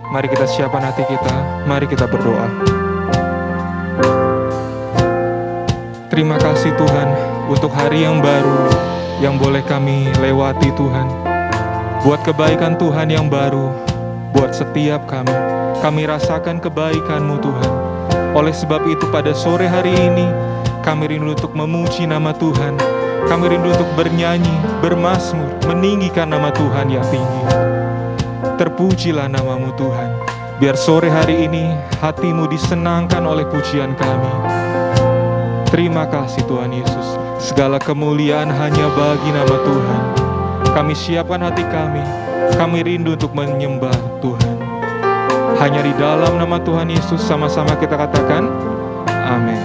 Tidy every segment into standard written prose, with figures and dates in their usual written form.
Mari kita siapkan hati kita, mari kita berdoa. Terima kasih Tuhan untuk hari yang baru yang boleh kami lewati Tuhan. Buat kebaikan Tuhan yang baru, buat setiap kami. Kami rasakan kebaikan-Mu Tuhan. Oleh sebab itu pada sore hari ini, kami rindu untuk memuji nama Tuhan. Kami rindu untuk bernyanyi, bermazmur, meninggikan nama Tuhan yang tinggi. Terpujilah nama-Mu Tuhan. Biar sore hari ini hati-Mu disenangkan oleh pujian kami. Terima kasih Tuhan Yesus. Segala kemuliaan hanya bagi nama Tuhan. Kami siapkan hati kami. Kami rindu untuk menyembah Tuhan. Hanya di dalam nama Tuhan Yesus sama-sama kita katakan, amin.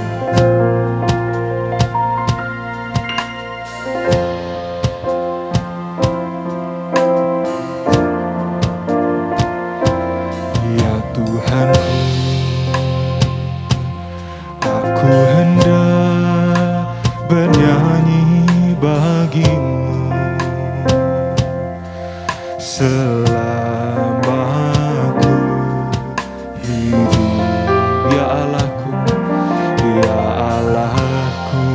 Ya Tuhanku, aku hendak bernyanyi bagi-Mu selama aku hidup. Ya Allahku, ya Allahku,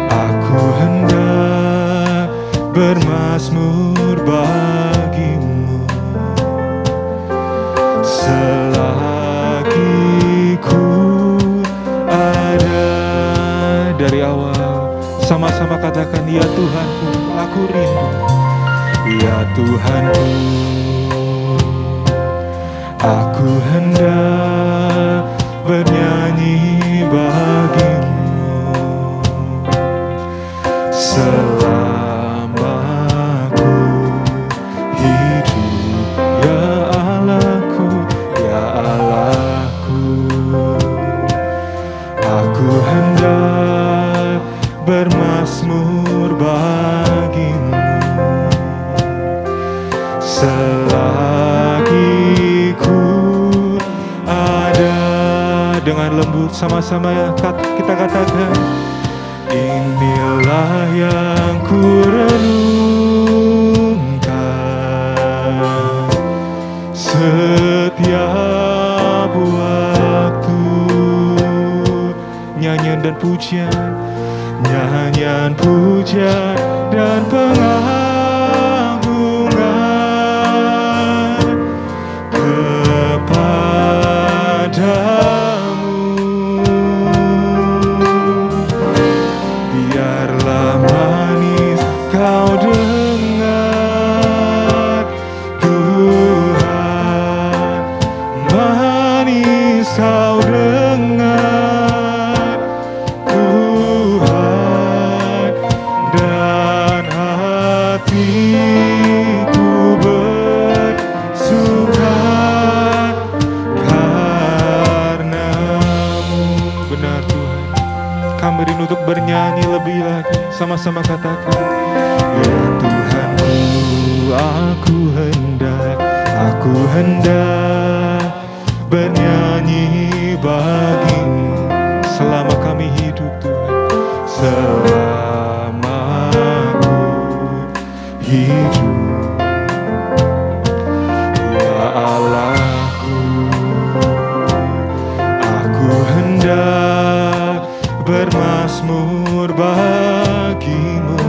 aku hendak bermazmur bagi-Mu selagi ku ada. Dari awal sama-sama katakan, ya Tuhanku, aku rindu. Ya Tuhanku, aku hendak bernyanyi bagi-Mu selama ku hidup. Ya Allahku, ya Allahku, aku hendak bermazmur bagi-Mu selagi ku ada. Dengan lembut sama-sama ya kita katakan, inilah yang ku renungkan setiap waktu. Nyanyian dan pujian, nyanyian pujian dan pengagungan kepadamu. Biarlah manis kau dengar Tuhan, manis kau dengar Tuhan, dan hatiku bersuka karena-Mu. Benar Tuhan, kami rindu untuk bernyanyi lebih lagi. Sama-sama katakan, ya Tuhanku, aku hendak bernyanyi bagi-Mu selama kami hidup Tuhan, selama aku hidup. Ya Allahku, aku hendak bermazmur bagi-Mu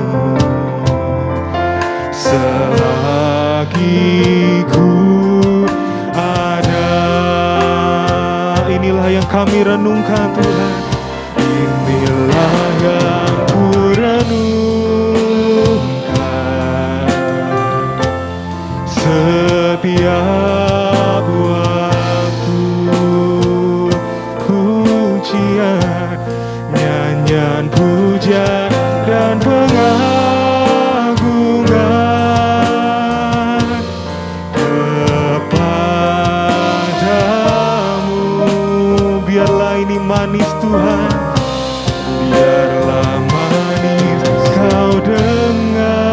selagi ku ada. Inilah yang kami renungkan Tuhan, inilah yang ku renungkan setiap waktu. Pujian, nyanyian pujian dan pengagungan kepadamu. Biarlah ini manis Tuhan, biarlah manis kau dengar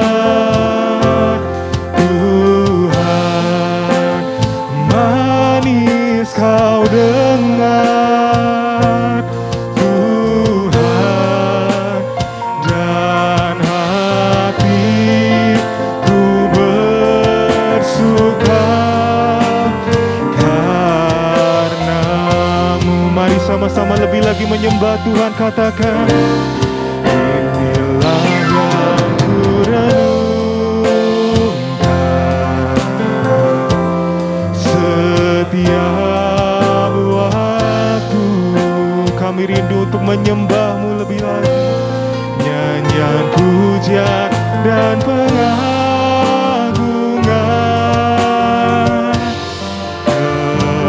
Tuhan, manis kau dengar Tuhan, dan hatiku bersuka lagi menyembah Tuhan, katakan inilah yang ku renungkan setiap waktu. Kami rindu untuk menyembah-Mu lebih lagi. Nyanyian pujian dan pengagungan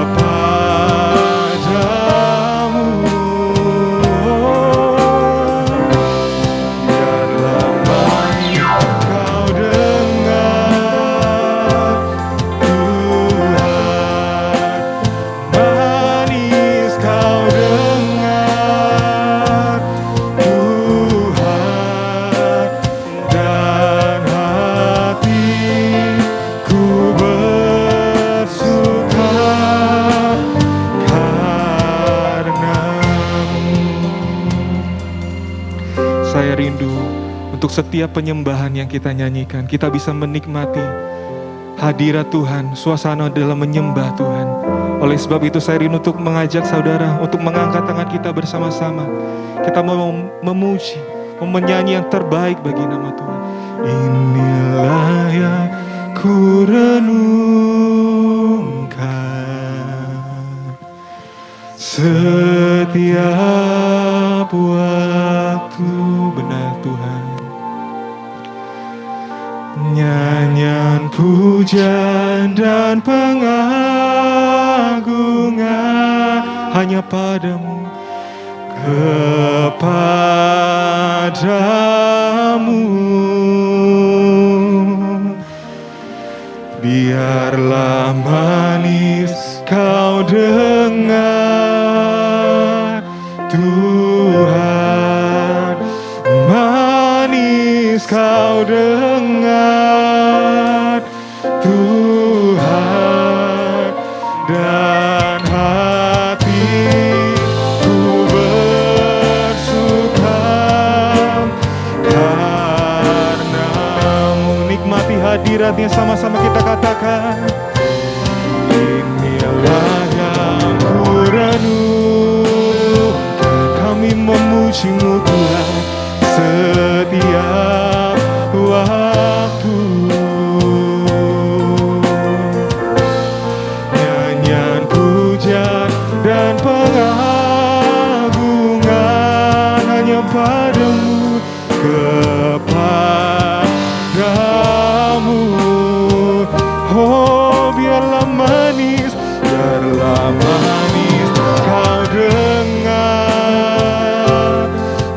kepadamu. Biarlah manis kau dengar Tuhan, manis kau dengar Tuhan, dan hatiku bersuka karena-Mu. Saya rindu untuk setiap penyembahan yang kita nyanyikan, kita bisa menikmati hadirat Tuhan, suasana dalam menyembah Tuhan. Oleh sebab itu saya rindu untuk mengajak saudara untuk mengangkat tangan kita bersama-sama. Kita mau memuji, mau menyanyi yang terbaik bagi nama Tuhan. Inilah yang ku renungkan setiap waktu. Benar Tuhan. Nyanyian pujian dan pengagungan hanya padamu, kepadamu. Biarlah manis kau dengar Tuhan, manis kau dengar Tuhan, dan hatiku bersuka karena-Mu. Nikmati hadiratnya, sama-sama kita katakan inilah yang ku renungkan. Kami memuji-Mu Tuhan setiap waktu. Nyanyian pujian dan pengagungan hanya padamu, kepadamu. Oh biarlah manis kau dengar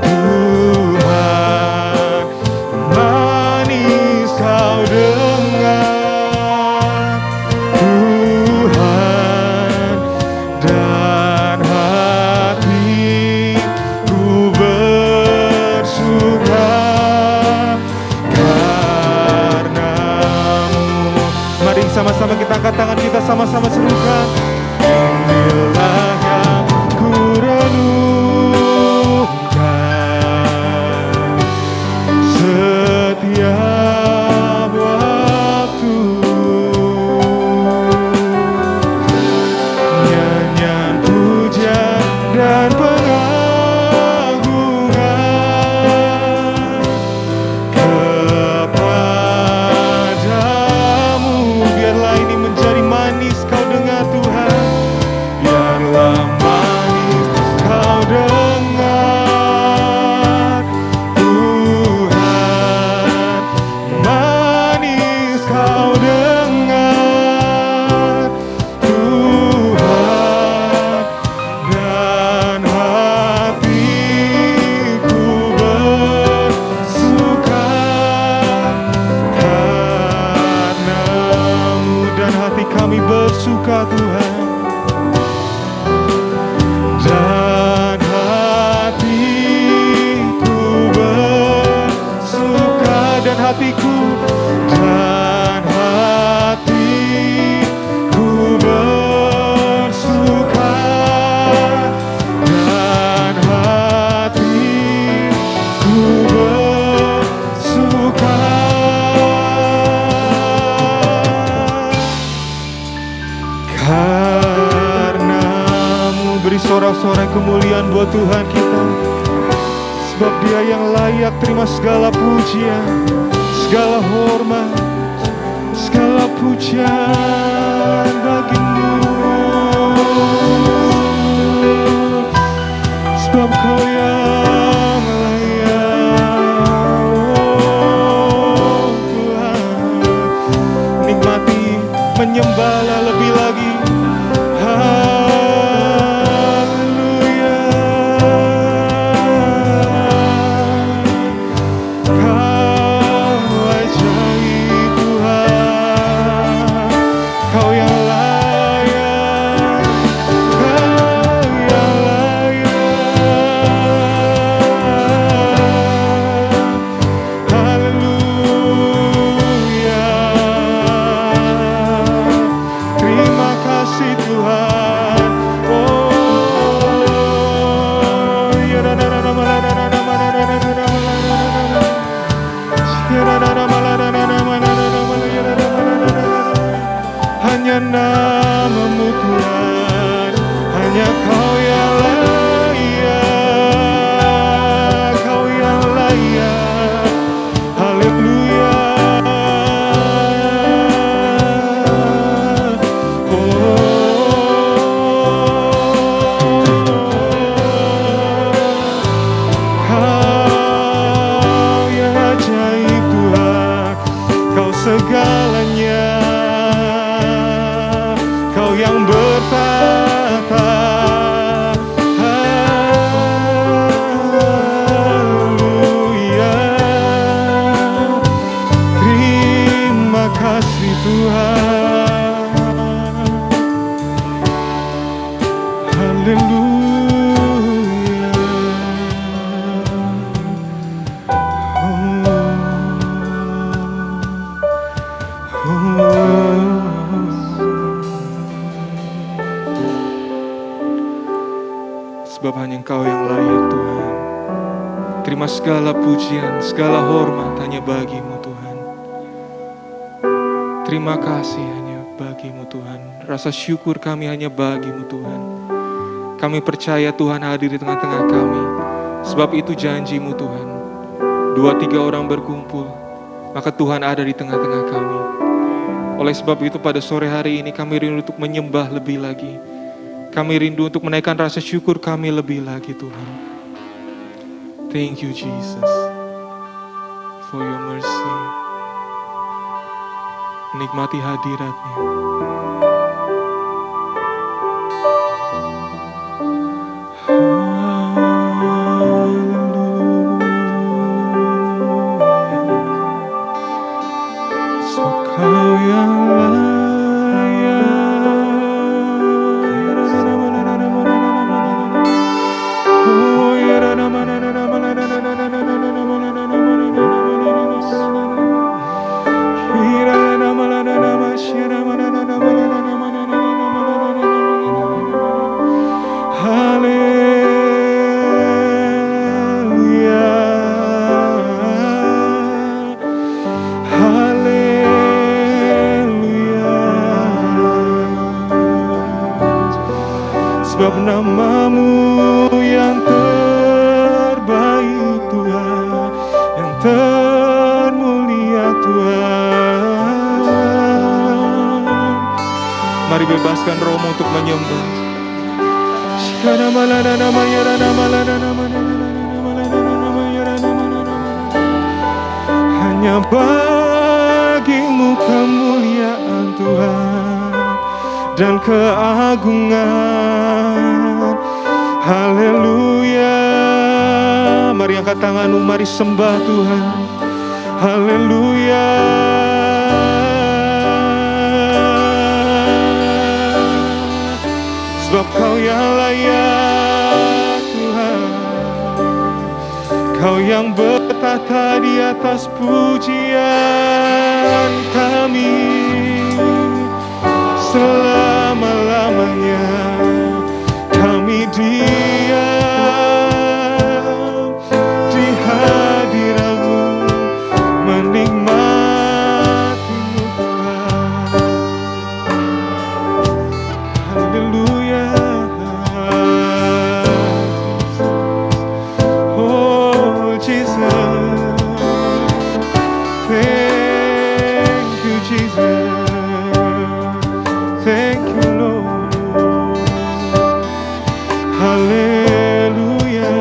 Tuhan, manis kau dengar Tuhan, dan hatiku bersuka karena-Mu. Mari sama-sama kita angkat tangan kita, sama-sama serukan. Inilah yang ku renungkan setiap waktu. Nyanyian pujian dan pengagungan kepadamu. Biarlah ini menjadi manis kau dengar Tuhan, biarlah manis kau dengar Tuhan, manis kau dengar Tuhan, dan hatiku bersuka karena-Mu, dan hati kami bersuka Tuhan, dan hatiku bersuka, dan hatiku bersuka, dan hatiku bersuka karena sorak-sorai kemuliaan buat Tuhan kita. Sebab Dia yang layak terima segala pujian, segala hormat, segala pujian bagimu. Sebab Kau yang layak, oh Tuhan. Nikmati menyembahlah lebih lagi. Hanya namamu Tuhan, hanya Kau yang layak, Kau yang layak. Haleluya. Kau yang ajaib Tuhan, Kau segalanya. Kau yang bertata, haleluya. Terima kasih Tuhan, haleluya. Sebab hanya Engkau yang layak Tuhan. Terima segala pujian, segala hormat hanya bagi-Mu Tuhan. Terima kasih hanya bagi-Mu Tuhan. Rasa syukur kami hanya bagi-Mu Tuhan. Kami percaya Tuhan hadir di tengah-tengah kami. Sebab itu janji-Mu Tuhan. 2-3 orang berkumpul, maka Tuhan ada di tengah-tengah kami. Oleh sebab itu pada sore hari ini kami rindu untuk menyembah lebih lagi. Kami rindu untuk menaikkan rasa syukur kami lebih lagi Tuhan. Thank you Jesus for your mercy. Nikmati hadirat-Nya. Kau yang sebab namamu yang terbaik Tuhan, yang termulia Tuhan. Mari bebaskan rohmu untuk menyembah. Hanya bagi-Mu kemuliaan Tuhan dan keagungan. Haleluya. Mari angkat tanganmu, mari sembah Tuhan. Haleluya. Sebab Kau yang layak Tuhan, Kau yang bertata di atas pujian kami selama-lamanya. Kami diam di hadirat-Mu, menikmati-Mu Tuhan. Haleluya. Thank you Lord. Haleluya.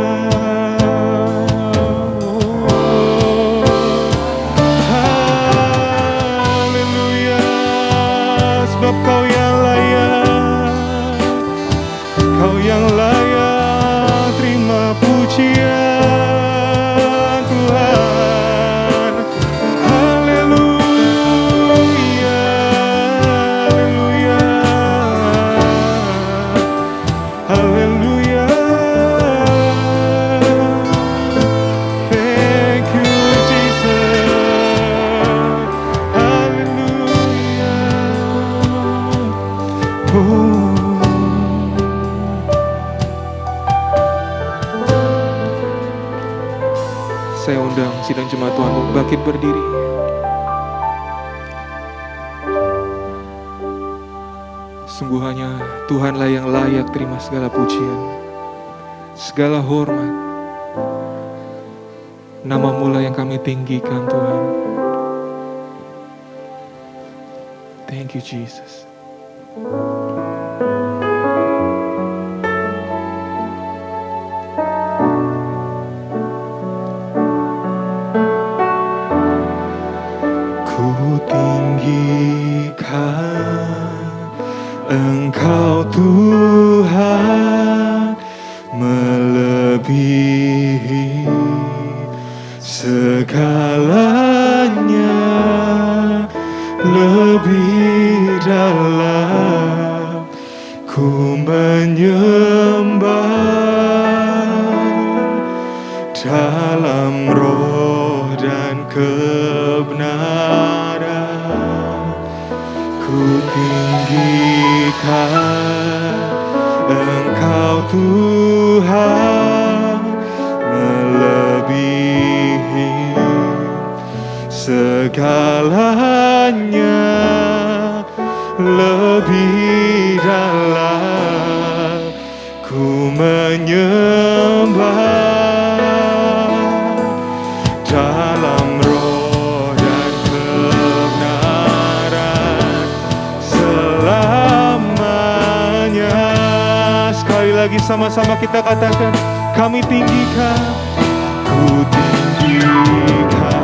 Haleluya. Sebab Kau yang layak, Kau yang layak terima pujian Tuhan. Haleluya, haleluya, haleluya. Thank you Jesus. Haleluya. Saya undang sidang jemaat Tuhan untuk bangkit berdiri. Sungguh hanya Tuhanlah yang layak terima segala pujian, segala hormat. Nama-Mu lah yang kami tinggikan Tuhan. Thank you Jesus. Ku tinggikan Engkau Tuhan, melebihi segalanya, lebih dalam ku menyembah dalam roh dan kebenaran. Ku tinggikan Engkau Tuhan, melebihi segalanya, lebih dalam ku menyembah dalam roh dan kebenaran selamanya. Sekali lagi sama-sama kita katakan, kami tinggikan, ku tinggikan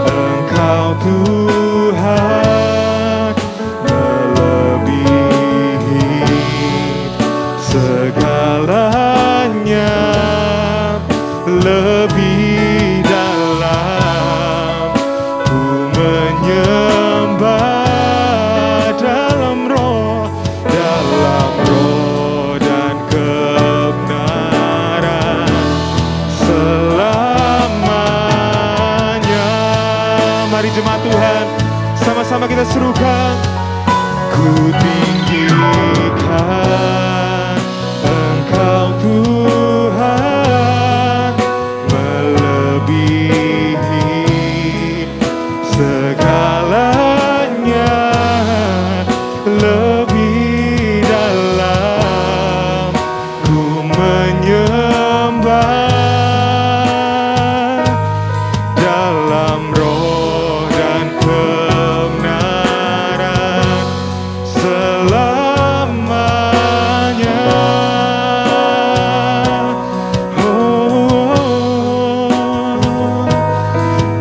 Engkau Tuhan, melebihi segalanya, lebih dalam ku menyembah dalam roh dan kebenaran selamanya. Mari jemaat Tuhan, sama-sama kita serukan, ku tinggikan Engkau Tuhan, melebihi segalanya, lebih dalam ku menyembah dalam roh dan kebenaran selamanya.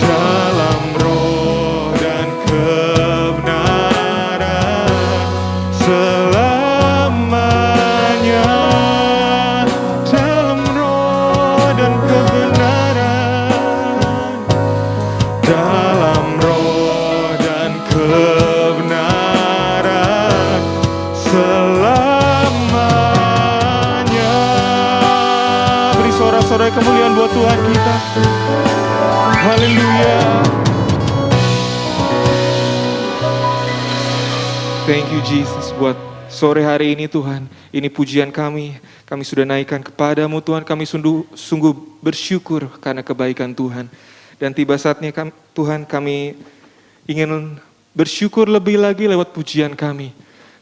Dalam roh dan kebenaran selamanya. Dalam roh dan kebenaran, dalam roh dan kebenaran selamanya. Beri sorak-sorai kemuliaan buat Tuhan kita. Haleluya. Thank you Jesus buat sore hari ini Tuhan. Ini pujian kami sudah naikkan kepadamu Tuhan. Kami sungguh bersyukur karena kebaikan Tuhan. Dan tiba saatnya Tuhan kami ingin bersyukur lebih lagi lewat pujian kami.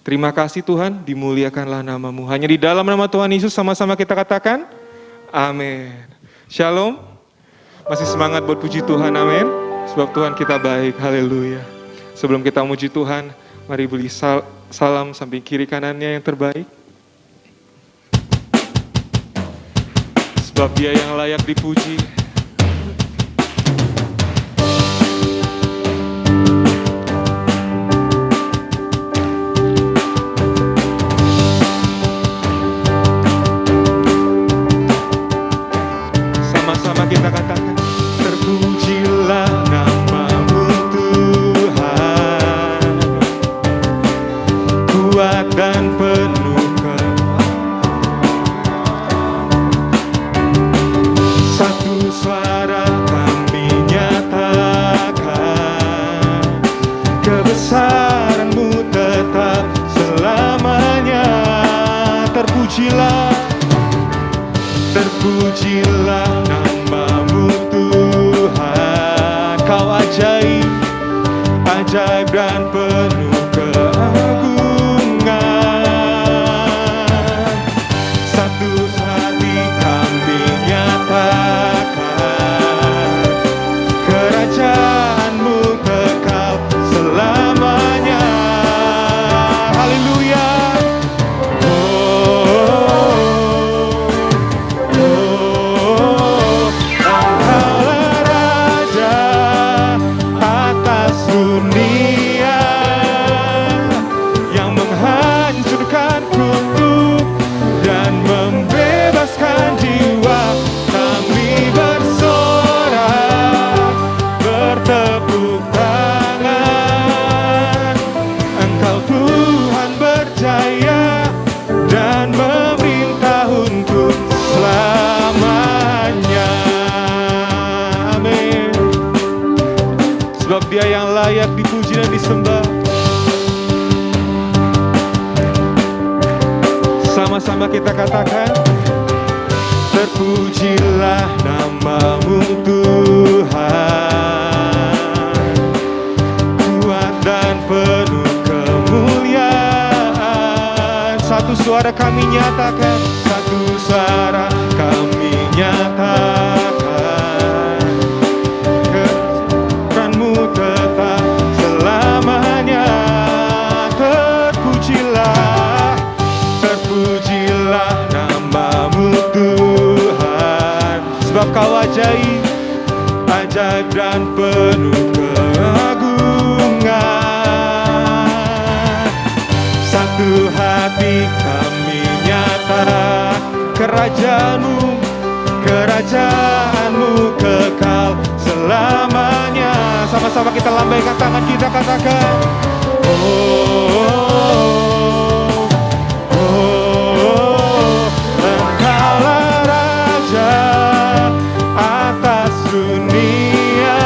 Terima kasih Tuhan, dimuliakanlah nama-Mu. Hanya di dalam nama Tuhan Yesus sama-sama kita katakan, amin. Shalom. Masih semangat buat puji Tuhan, amin. Sebab Tuhan kita baik, haleluya. Sebelum kita muji Tuhan, Mari beri salam samping kiri kanannya yang terbaik. Sebab Dia yang layak dipuji. Sama-sama kita katakan, terpujilah nama-Mu Tuhan, kuat dan penuh satu suara kami nyatakan, kebesaran-Mu tetap selamanya. Terpujilah, terpujilah nama-Mu Tuhan, Kau ajaib, ajaib dan penuh keagungan. Satu hati kami nyatakan, kerajaan-Mu kekal selamanya. Haleluya. Engkaulah Raja atas dunia, yang menghancurkan kutub dan membebaskan jiwa. Kami bersorak, bertepuk tangan. Engkau Tuhan berjaya dan memerintah untuk selamanya. Amin. Sebab Dia yang layak dipuji dan disembah. Sama-sama kita katakan, terpujilah nama-Mu Tuhan, kuat dan penuh kemuliaan. Satu suara kami nyatakan, satu suara kami nyatakan, kebesaran-Mu tetap selamanya. Terpujilah, terpujilah nama-Mu Tuhan, sebab Kau ajaib, ajaib dan penuh keagungan. Satu hati kami nyata, kerajaan-Mu, kerajaan-Mu kekal selamanya. Sama-sama kita lambaikan tangan, kita katakan, Engkaulah Raja atas dunia,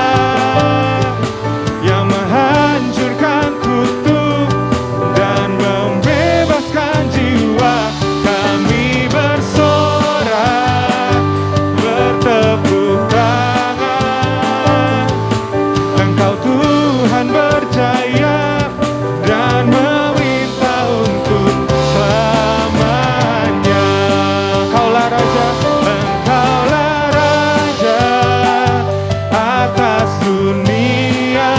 yang menghancurkan kutub dan membebaskan jiwa. Kami bersorak, bertepuk tangan. Engkau Tuhan berjaya dan memerintah untuk selamanya. Engkaulah Raja, Engkaulah Raja atas dunia,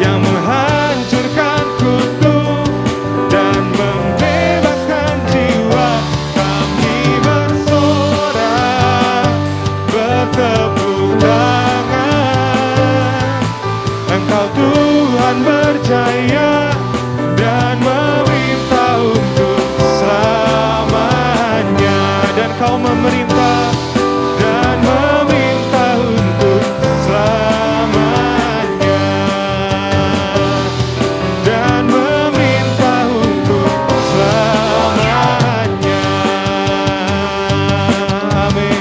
yang menghancurkan kutub dan membebaskan jiwa. Kami bersorak, bertepuk tangan. Engkau Tuhan berjaya dan memerintah untuk selamanya. Dan Kau memerintah dan memerintah untuk selamanya. Dan memerintah untuk selamanya. Amin.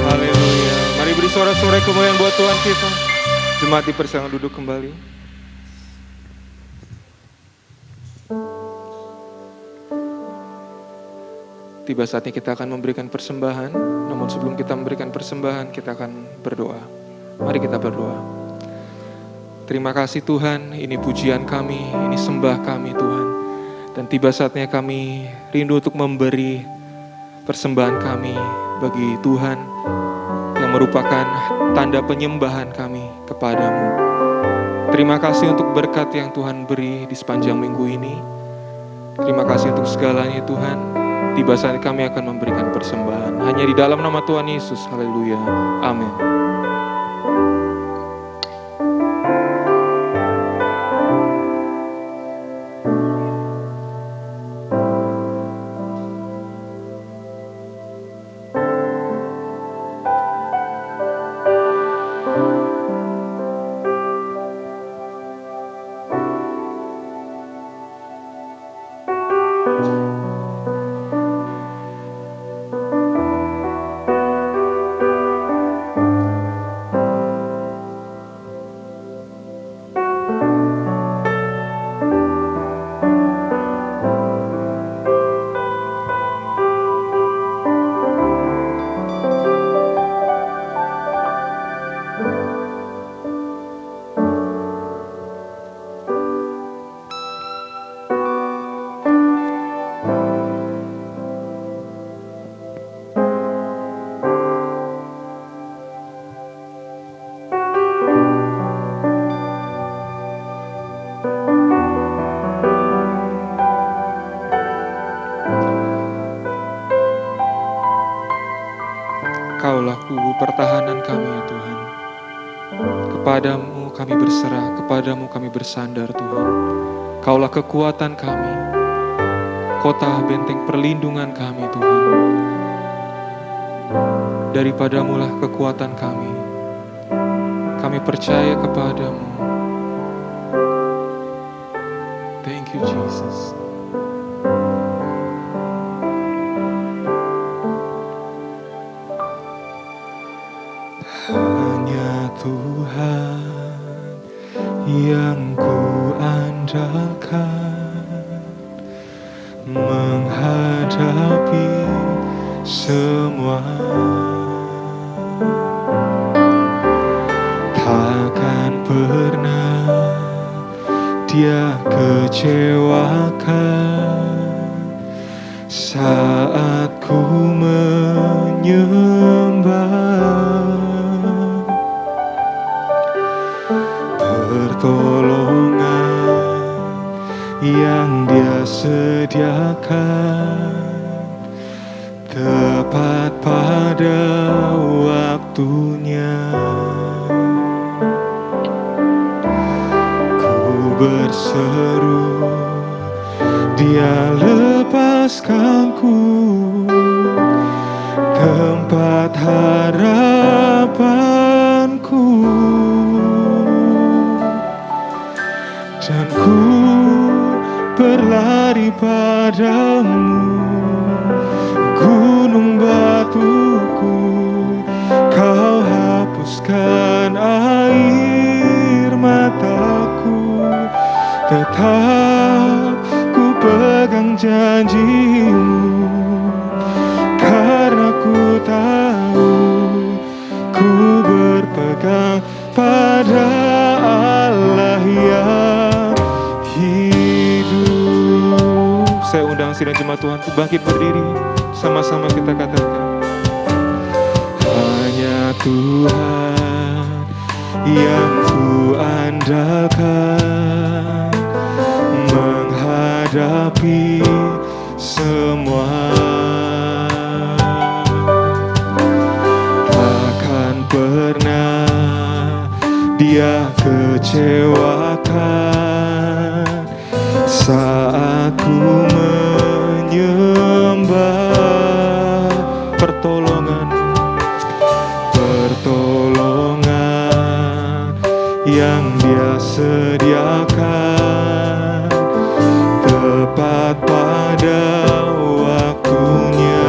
Haleluya. Mari beri sorak-sorai kemuliaan buat Tuhan kita. Jemaat dipersilakan duduk kembali. Tiba saatnya kita akan memberikan persembahan. Namun sebelum kita memberikan persembahan, kita akan berdoa. Mari kita berdoa. Terima kasih Tuhan, ini pujian kami, ini sembah kami Tuhan. Dan tiba saatnya kami rindu untuk memberi persembahan kami bagi Tuhan yang merupakan tanda penyembahan kami kepadamu. Terima kasih untuk berkat yang Tuhan beri di sepanjang minggu ini. Terima kasih untuk segalanya Tuhan. Tiba saat kami akan memberikan persembahan. Hanya di dalam nama Tuhan Yesus. Haleluya. Amin. Kaulah kubu pertahanan kami ya Tuhan. Kepadamu kami berserah, kepadamu kami bersandar Tuhan. Kaulah kekuatan kami, kota benteng perlindungan kami Tuhan. Daripadamulah kekuatan kami. Kami percaya kepadamu. Thank you Jesus. Hanya Tuhan yang ku andalkan menghadapi semua. Takkan pernah Dia kecewakan saat ku menyembah. Pertolongan yang Dia sediakan tepat pada waktunya. Ku berseru, Dia lepaskanku, tempat harapanku. Dan ku berlari padamu, gunung batuku, Kau hapuskan air mataku. Tetap ku pegang janji-Mu, karena ku tahu ku berpegang pada Allah yang hidup. Saya undang sidang jemaat Tuhan untuk bangkit berdiri. Sama-sama kita katakan, hanya Tuhan yang ku andalkan menghadapi semua. Takkan pernah Dia kecewakan saat ku menyembah. Pertolongan yang Dia sediakan tepat pada waktunya.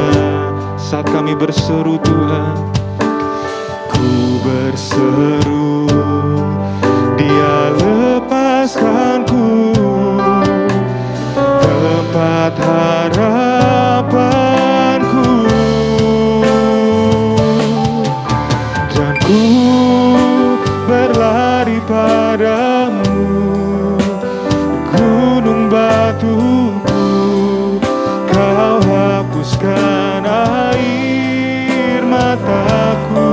Saat kami berseru Tuhan, ku berseru, Dia lepaskanku, tempat harapanku. Dan ku berlari padamu, gunung batuku, Kau hapuskan hapuskan air mataku,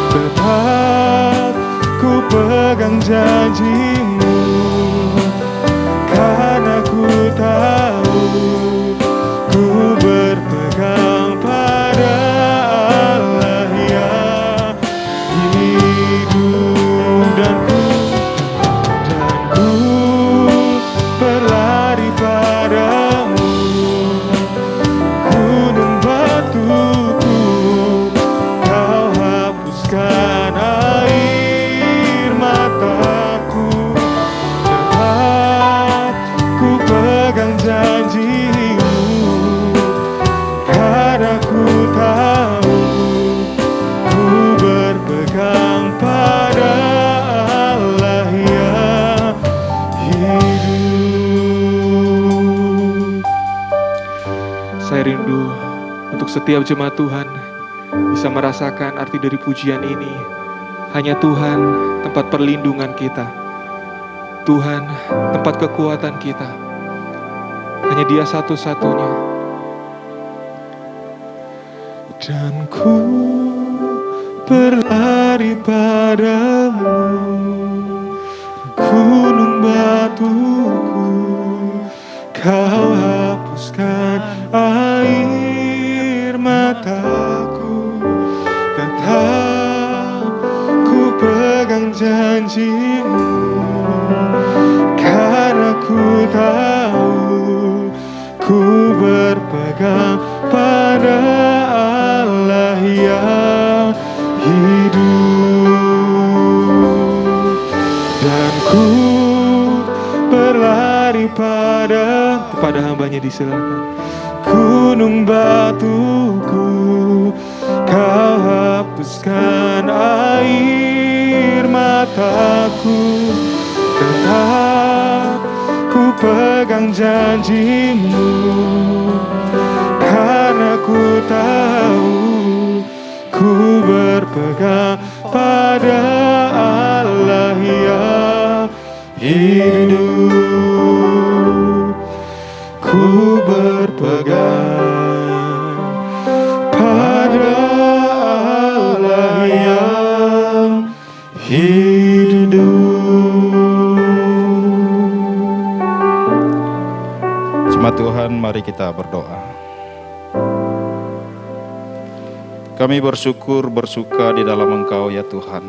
tetap ku pegang janji-Mu, karena ku tahu ku berpegang pada Allah yang hidup, dan ku berlari padamu. Gunung batuku, Kau hapuskan air mataku, tetap ku pegang janji-Mu, karena ku tahu ku berpegang pada Allah yang hidup. Saya rindu untuk setiap jemaat Tuhan bisa merasakan arti dari pujian ini. Hanya Tuhan tempat perlindungan kita, Tuhan tempat kekuatan kita. Hanya Dia satu-satunya. Dan ku berlari padamu, gunung batuku, Kau hapuskan air mataku, tetap ku pegang janji-Mu, karena ku tahu ku berpegang pada Allah yang hidup, dan ku berlari kepada hambanya disilakan. Gunung batuku, Kau hapuskan air mataku, tetap ku pegang janji-Mu, karena ku tahu ku berpegang pada Allah yang hidup. Ku berpegang pada Allah yang hidup. Jemaat Tuhan, mari kita berdoa. Kami bersyukur, bersuka di dalam Engkau ya Tuhan,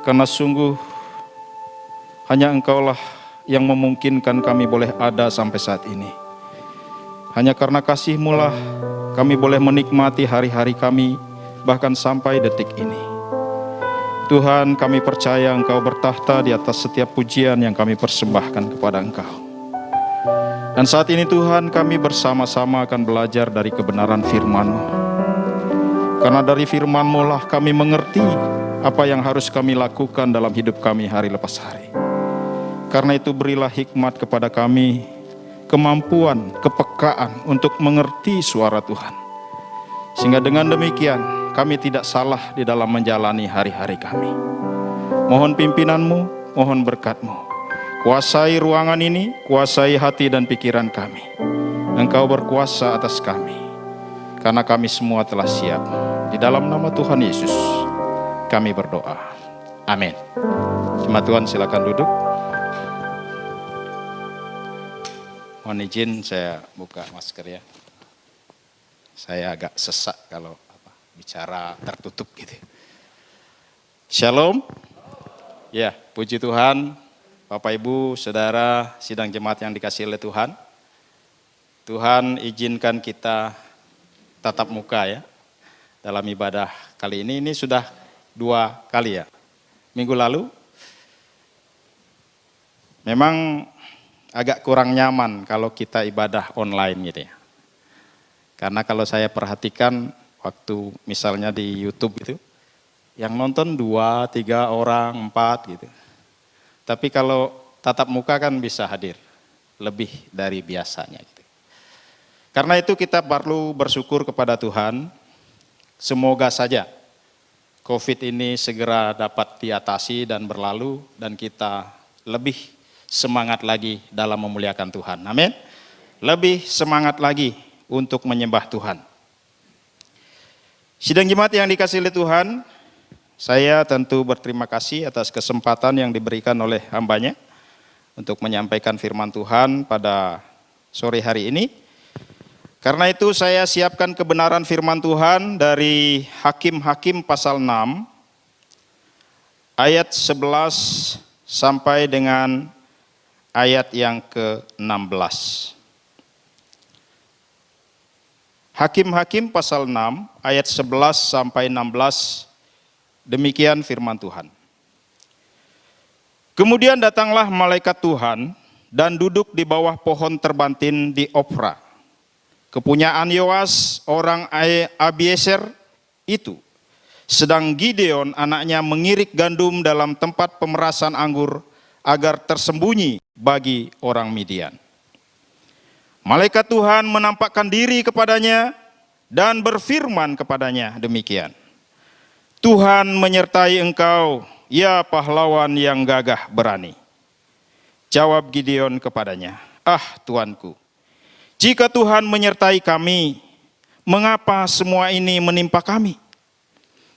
karena sungguh hanya Engkaulah yang memungkinkan kami boleh ada sampai saat ini. Hanya karena kasih-Mu lah kami boleh menikmati hari-hari kami, bahkan sampai detik ini. Tuhan, kami percaya Engkau bertahta di atas setiap pujian yang kami persembahkan kepada Engkau. Dan saat ini Tuhan, kami bersama-sama akan belajar dari kebenaran firman-Mu. Karena dari firman-Mu lah kami mengerti apa yang harus kami lakukan dalam hidup kami hari lepas hari. Karena itu berilah hikmat kepada kami, kemampuan, kepekaan untuk mengerti suara Tuhan. Sehingga dengan demikian kami tidak salah di dalam menjalani hari-hari kami. Mohon pimpinan-Mu, mohon berkat-Mu. Kuasai ruangan ini, kuasai hati dan pikiran kami. Engkau berkuasa atas kami. Karena kami semua telah siap. Di dalam nama Tuhan Yesus kami berdoa. Amin. Jemaat Tuhan silakan duduk. Mohon izin saya buka masker ya. Saya agak sesak kalau bicara tertutup gitu. Shalom. Ya, puji Tuhan, Bapak Ibu, Saudara, sidang jemaat yang dikasihi oleh Tuhan. Tuhan izinkan kita tatap muka ya dalam ibadah kali ini. Ini sudah 2 kali ya. Minggu lalu memang agak kurang nyaman kalau kita ibadah online gitu ya. Karena kalau saya perhatikan waktu misalnya di YouTube gitu, yang nonton 2, 3 orang, 4 gitu. Tapi kalau tatap muka kan bisa hadir lebih dari biasanya gitu. Karena itu kita perlu bersyukur kepada Tuhan. Semoga saja COVID ini segera dapat diatasi dan berlalu dan kita lebih semangat lagi dalam memuliakan Tuhan. Amin. Lebih semangat lagi untuk menyembah Tuhan. Sidang jemaat yang dikasihi oleh Tuhan, saya tentu berterima kasih atas kesempatan yang diberikan oleh hambanya untuk menyampaikan firman Tuhan pada sore hari ini. Karena itu saya siapkan kebenaran firman Tuhan dari Hakim-Hakim pasal 6 ayat 11 sampai dengan ayat yang ke-16. Hakim-Hakim pasal 6 ayat 11 sampai 16, demikian firman Tuhan. Kemudian datanglah malaikat Tuhan dan duduk di bawah pohon terbantin di Ofra, kepunyaan Yoas orang Abieser itu. Sedang Gideon anaknya mengirik gandum dalam tempat pemerasan anggur agar tersembunyi bagi orang Midian. Malaikat Tuhan menampakkan diri kepadanya dan berfirman kepadanya demikian. Tuhan menyertai engkau, ya pahlawan yang gagah berani. Jawab Gideon kepadanya, Tuanku, jika Tuhan menyertai kami, mengapa semua ini menimpa kami?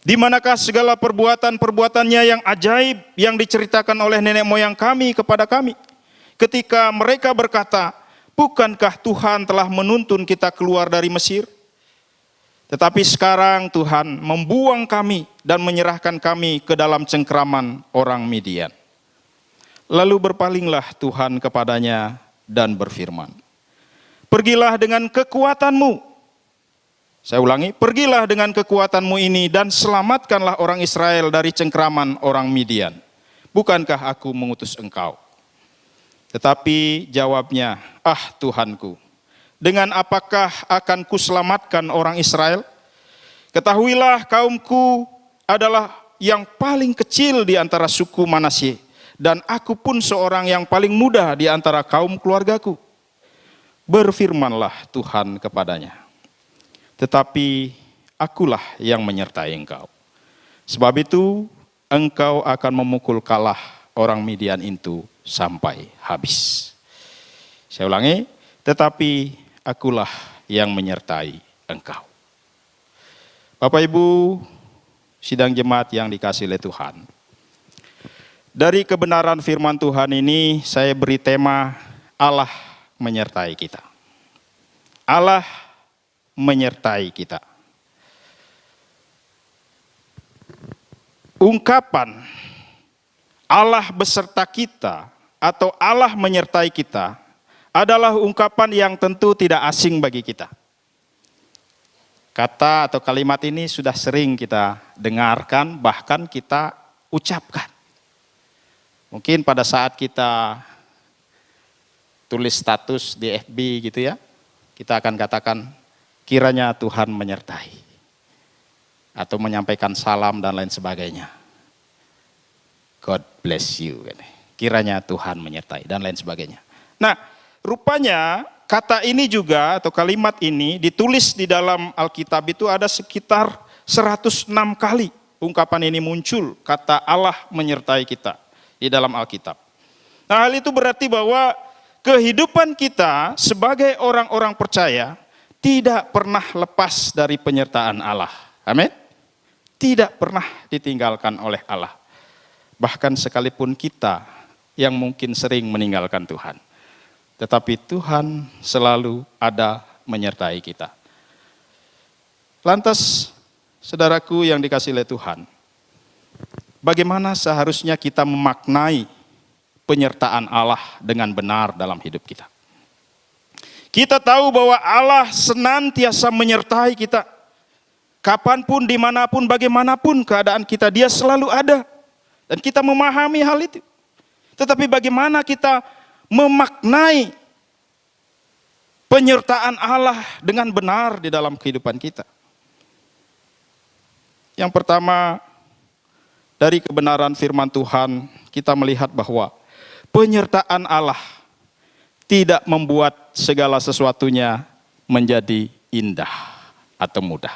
Di manakah segala perbuatan-perbuatannya yang ajaib yang diceritakan oleh nenek moyang kami kepada kami? Ketika mereka berkata, bukankah Tuhan telah menuntun kita keluar dari Mesir? Tetapi sekarang Tuhan membuang kami dan menyerahkan kami ke dalam cengkraman orang Midian. Lalu berpalinglah Tuhan kepadanya dan berfirman, pergilah dengan kekuatanmu. Saya ulangi, pergilah dengan kekuatanmu ini dan selamatkanlah orang Israel dari cengkraman orang Midian. Bukankah aku mengutus engkau? Tetapi jawabnya, Tuhanku, dengan apakah akan kuselamatkan orang Israel? Ketahuilah kaumku adalah yang paling kecil di antara suku Manasye, dan aku pun seorang yang paling muda di antara kaum keluargaku. Berfirmanlah Tuhan kepadanya, tetapi akulah yang menyertai engkau. Sebab itu engkau akan memukul kalah orang Midian itu sampai habis. Saya ulangi, tetapi akulah yang menyertai engkau. Bapak Ibu, sidang jemaat yang dikasihi oleh Tuhan. Dari kebenaran firman Tuhan ini saya beri tema Allah menyertai kita. Allah menyertai kita. Ungkapan Allah beserta kita atau Allah menyertai kita adalah ungkapan yang tentu tidak asing bagi kita. Kata atau kalimat ini sudah sering kita dengarkan, bahkan kita ucapkan. Mungkin pada saat kita tulis status di FB gitu ya, kita akan katakan kiranya Tuhan menyertai. Atau menyampaikan salam dan lain sebagainya. God bless you. Kiranya Tuhan menyertai dan lain sebagainya. Nah, rupanya kata ini juga atau kalimat ini ditulis di dalam Alkitab itu ada sekitar 106 kali ungkapan ini muncul, kata Allah menyertai kita di dalam Alkitab. Nah, hal itu berarti bahwa kehidupan kita sebagai orang-orang percaya tidak pernah lepas dari penyertaan Allah. Amin. Tidak pernah ditinggalkan oleh Allah. Bahkan sekalipun kita yang mungkin sering meninggalkan Tuhan. Tetapi Tuhan selalu ada menyertai kita. Lantas, saudaraku yang dikasihi oleh Tuhan, bagaimana seharusnya kita memaknai penyertaan Allah dengan benar dalam hidup kita? Kita tahu bahwa Allah senantiasa menyertai kita. Kapanpun, dimanapun, bagaimanapun keadaan kita, Dia selalu ada. Dan kita memahami hal itu. Tetapi bagaimana kita memaknai penyertaan Allah dengan benar di dalam kehidupan kita? Yang pertama, dari kebenaran firman Tuhan, kita melihat bahwa penyertaan Allah tidak membuat segala sesuatunya menjadi indah atau mudah.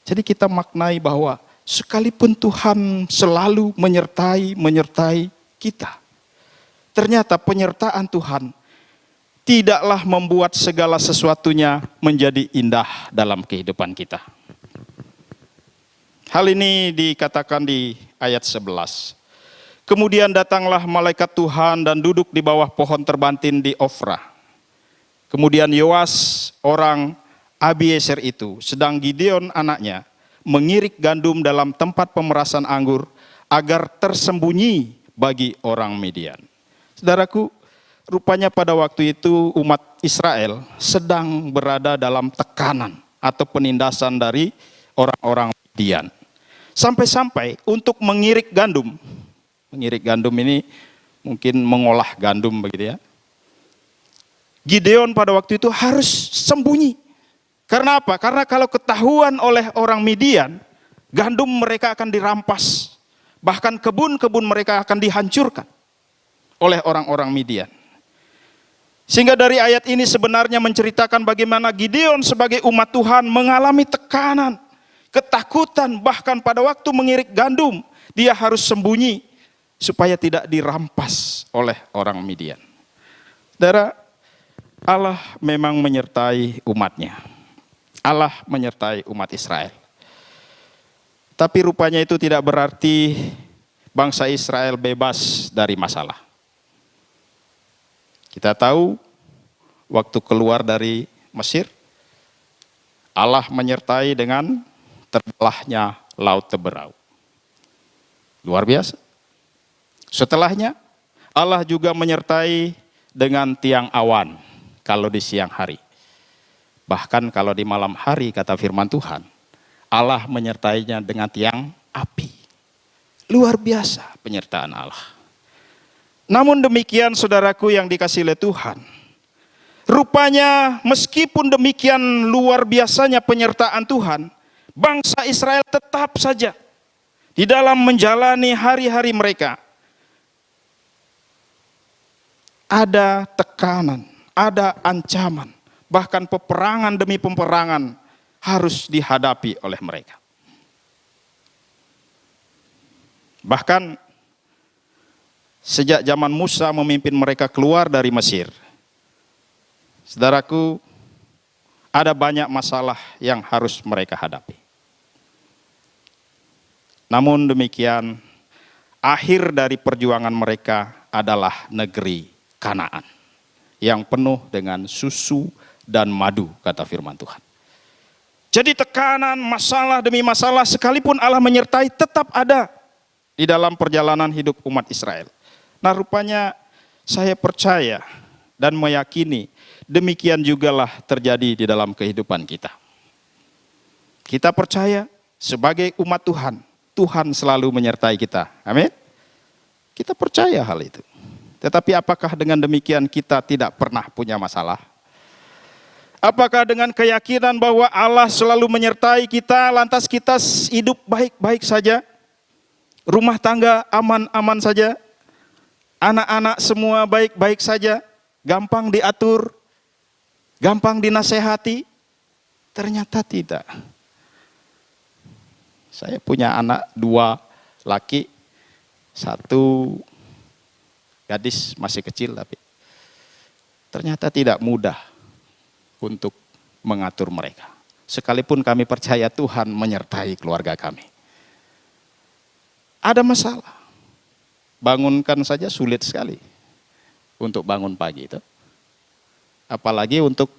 Jadi kita maknai bahwa sekalipun Tuhan selalu menyertai kita, ternyata penyertaan Tuhan tidaklah membuat segala sesuatunya menjadi indah dalam kehidupan kita. Hal ini dikatakan di ayat 11. Kemudian datanglah malaikat Tuhan dan duduk di bawah pohon terbantin di Ofra. Kemudian Yoas orang Abiezer itu, sedang Gideon anaknya, mengirik gandum dalam tempat pemerasan anggur agar tersembunyi bagi orang Midian. Saudaraku, rupanya pada waktu itu umat Israel sedang berada dalam tekanan atau penindasan dari orang-orang Midian. Sampai-sampai untuk mengirik gandum ini mungkin mengolah gandum begitu ya. Gideon pada waktu itu harus sembunyi. Karena apa? Karena kalau ketahuan oleh orang Midian, gandum mereka akan dirampas. Bahkan kebun-kebun mereka akan dihancurkan oleh orang-orang Midian. Sehingga dari ayat ini sebenarnya menceritakan bagaimana Gideon sebagai umat Tuhan mengalami tekanan, ketakutan, bahkan pada waktu mengirik gandum, dia harus sembunyi supaya tidak dirampas oleh orang Midian. Saudara, Allah memang menyertai umatnya. Allah menyertai umat Israel. Tapi rupanya itu tidak berarti bangsa Israel bebas dari masalah. Kita tahu waktu keluar dari Mesir, Allah menyertai dengan terbelahnya laut Teberau. Luar biasa. Setelahnya Allah juga menyertai dengan tiang awan kalau di siang hari. Bahkan kalau di malam hari kata firman Tuhan, Allah menyertainya dengan tiang api. Luar biasa penyertaan Allah. Namun demikian saudaraku yang dikasihi oleh Tuhan, rupanya meskipun demikian luar biasanya penyertaan Tuhan, bangsa Israel tetap saja di dalam menjalani hari-hari mereka ada tekanan, ada ancaman, bahkan peperangan demi peperangan harus dihadapi oleh mereka. Bahkan sejak zaman Musa memimpin mereka keluar dari Mesir, saudaraku, ada banyak masalah yang harus mereka hadapi. Namun demikian, akhir dari perjuangan mereka adalah negeri Kanaan yang penuh dengan susu dan madu, kata firman Tuhan. Jadi tekanan, masalah demi masalah, sekalipun Allah menyertai, tetap ada di dalam perjalanan hidup umat Israel. Nah rupanya saya percaya dan meyakini demikian jugalah terjadi di dalam kehidupan kita. Kita percaya sebagai umat Tuhan, Tuhan selalu menyertai kita. Amin. Kita percaya hal itu. Tetapi apakah dengan demikian kita tidak pernah punya masalah? Apakah dengan keyakinan bahwa Allah selalu menyertai kita, lantas kita hidup baik-baik saja? Rumah tangga aman-aman saja? Anak-anak semua baik-baik saja? Gampang diatur? Gampang dinasehati? Ternyata tidak. Saya punya anak 2 laki, 1 gadis masih kecil, tapi ternyata tidak mudah untuk mengatur mereka. Sekalipun kami percaya Tuhan menyertai keluarga kami. Ada masalah. Bangunkan saja sulit sekali untuk bangun pagi itu. Apalagi untuk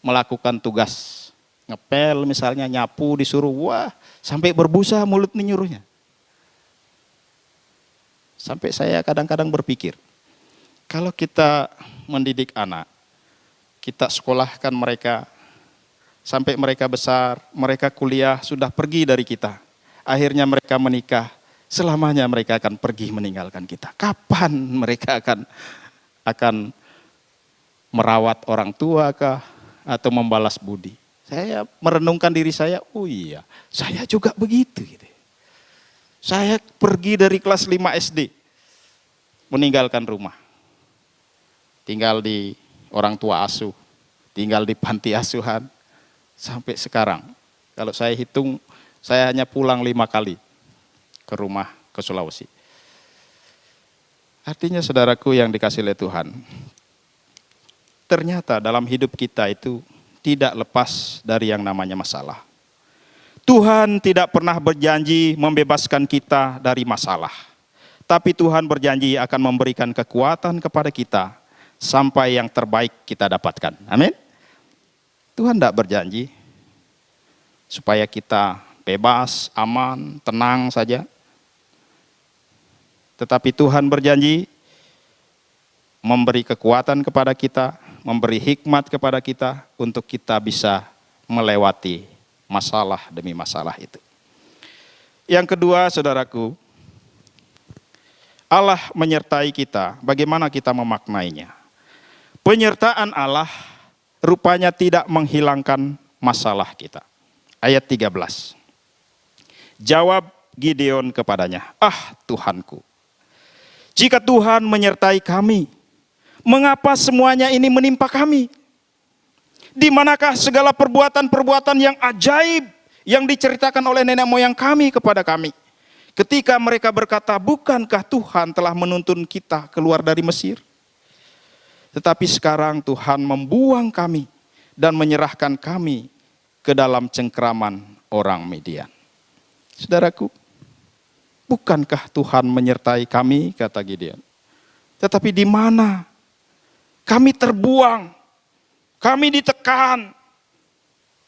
melakukan tugas ngepel misalnya, nyapu disuruh, wah sampai berbusa mulut nih nyuruhnya. Sampai saya kadang-kadang berpikir, kalau kita mendidik anak, kita sekolahkan mereka, sampai mereka besar, mereka kuliah, sudah pergi dari kita. Akhirnya mereka menikah, selamanya mereka akan pergi meninggalkan kita. Kapan mereka akan merawat orang tua kah, atau membalas budi? Saya merenungkan diri saya, oh iya, saya juga begitu gitu. Saya pergi dari kelas 5 SD, meninggalkan rumah. Tinggal di orang tua asuh, tinggal di panti asuhan, sampai sekarang. Kalau saya hitung, saya hanya pulang 5 kali ke rumah ke Sulawesi. Artinya saudaraku yang dikasihi oleh Tuhan, ternyata dalam hidup kita itu tidak lepas dari yang namanya masalah. Tuhan tidak pernah berjanji membebaskan kita dari masalah. Tapi Tuhan berjanji akan memberikan kekuatan kepada kita sampai yang terbaik kita dapatkan. Amin. Tuhan tidak berjanji supaya kita bebas, aman, tenang saja. Tetapi Tuhan berjanji memberi kekuatan kepada kita, memberi hikmat kepada kita untuk kita bisa melewati masalah demi masalah itu. Yang kedua, saudaraku, Allah menyertai kita. Bagaimana kita memaknainya? Penyertaan Allah rupanya tidak menghilangkan masalah kita. Ayat 13. Jawab Gideon kepadanya, "Ah Tuhanku, jika Tuhan menyertai kami, mengapa semuanya ini menimpa kami? Di manakah segala perbuatan-perbuatan yang ajaib yang diceritakan oleh nenek moyang kami kepada kami? Ketika mereka berkata, bukankah Tuhan telah menuntun kita keluar dari Mesir? Tetapi sekarang Tuhan membuang kami dan menyerahkan kami ke dalam cengkraman orang Midian." Saudaraku, bukankah Tuhan menyertai kami, kata Gideon. Tetapi di mana? Kami terbuang, kami ditekan,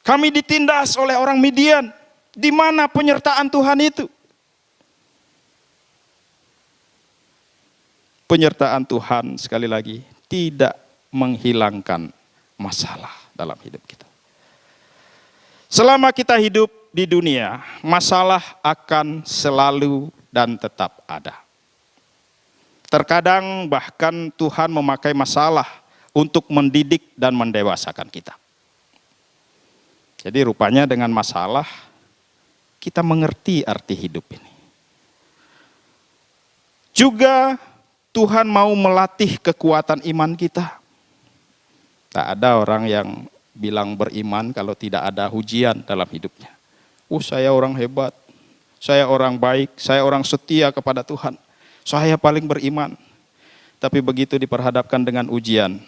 kami ditindas oleh orang Midian. Di mana penyertaan Tuhan itu? Penyertaan Tuhan, sekali lagi, tidak menghilangkan masalah dalam hidup kita. Selama kita hidup di dunia, masalah akan selalu dan tetap ada. Terkadang bahkan Tuhan memakai masalah untuk mendidik dan mendewasakan kita. Jadi rupanya dengan masalah, kita mengerti arti hidup ini. Juga Tuhan mau melatih kekuatan iman kita. Tak ada orang yang bilang beriman kalau tidak ada ujian dalam hidupnya. Saya orang hebat, saya orang baik, saya orang setia kepada Tuhan. Saya paling beriman. Tapi begitu diperhadapkan dengan ujian,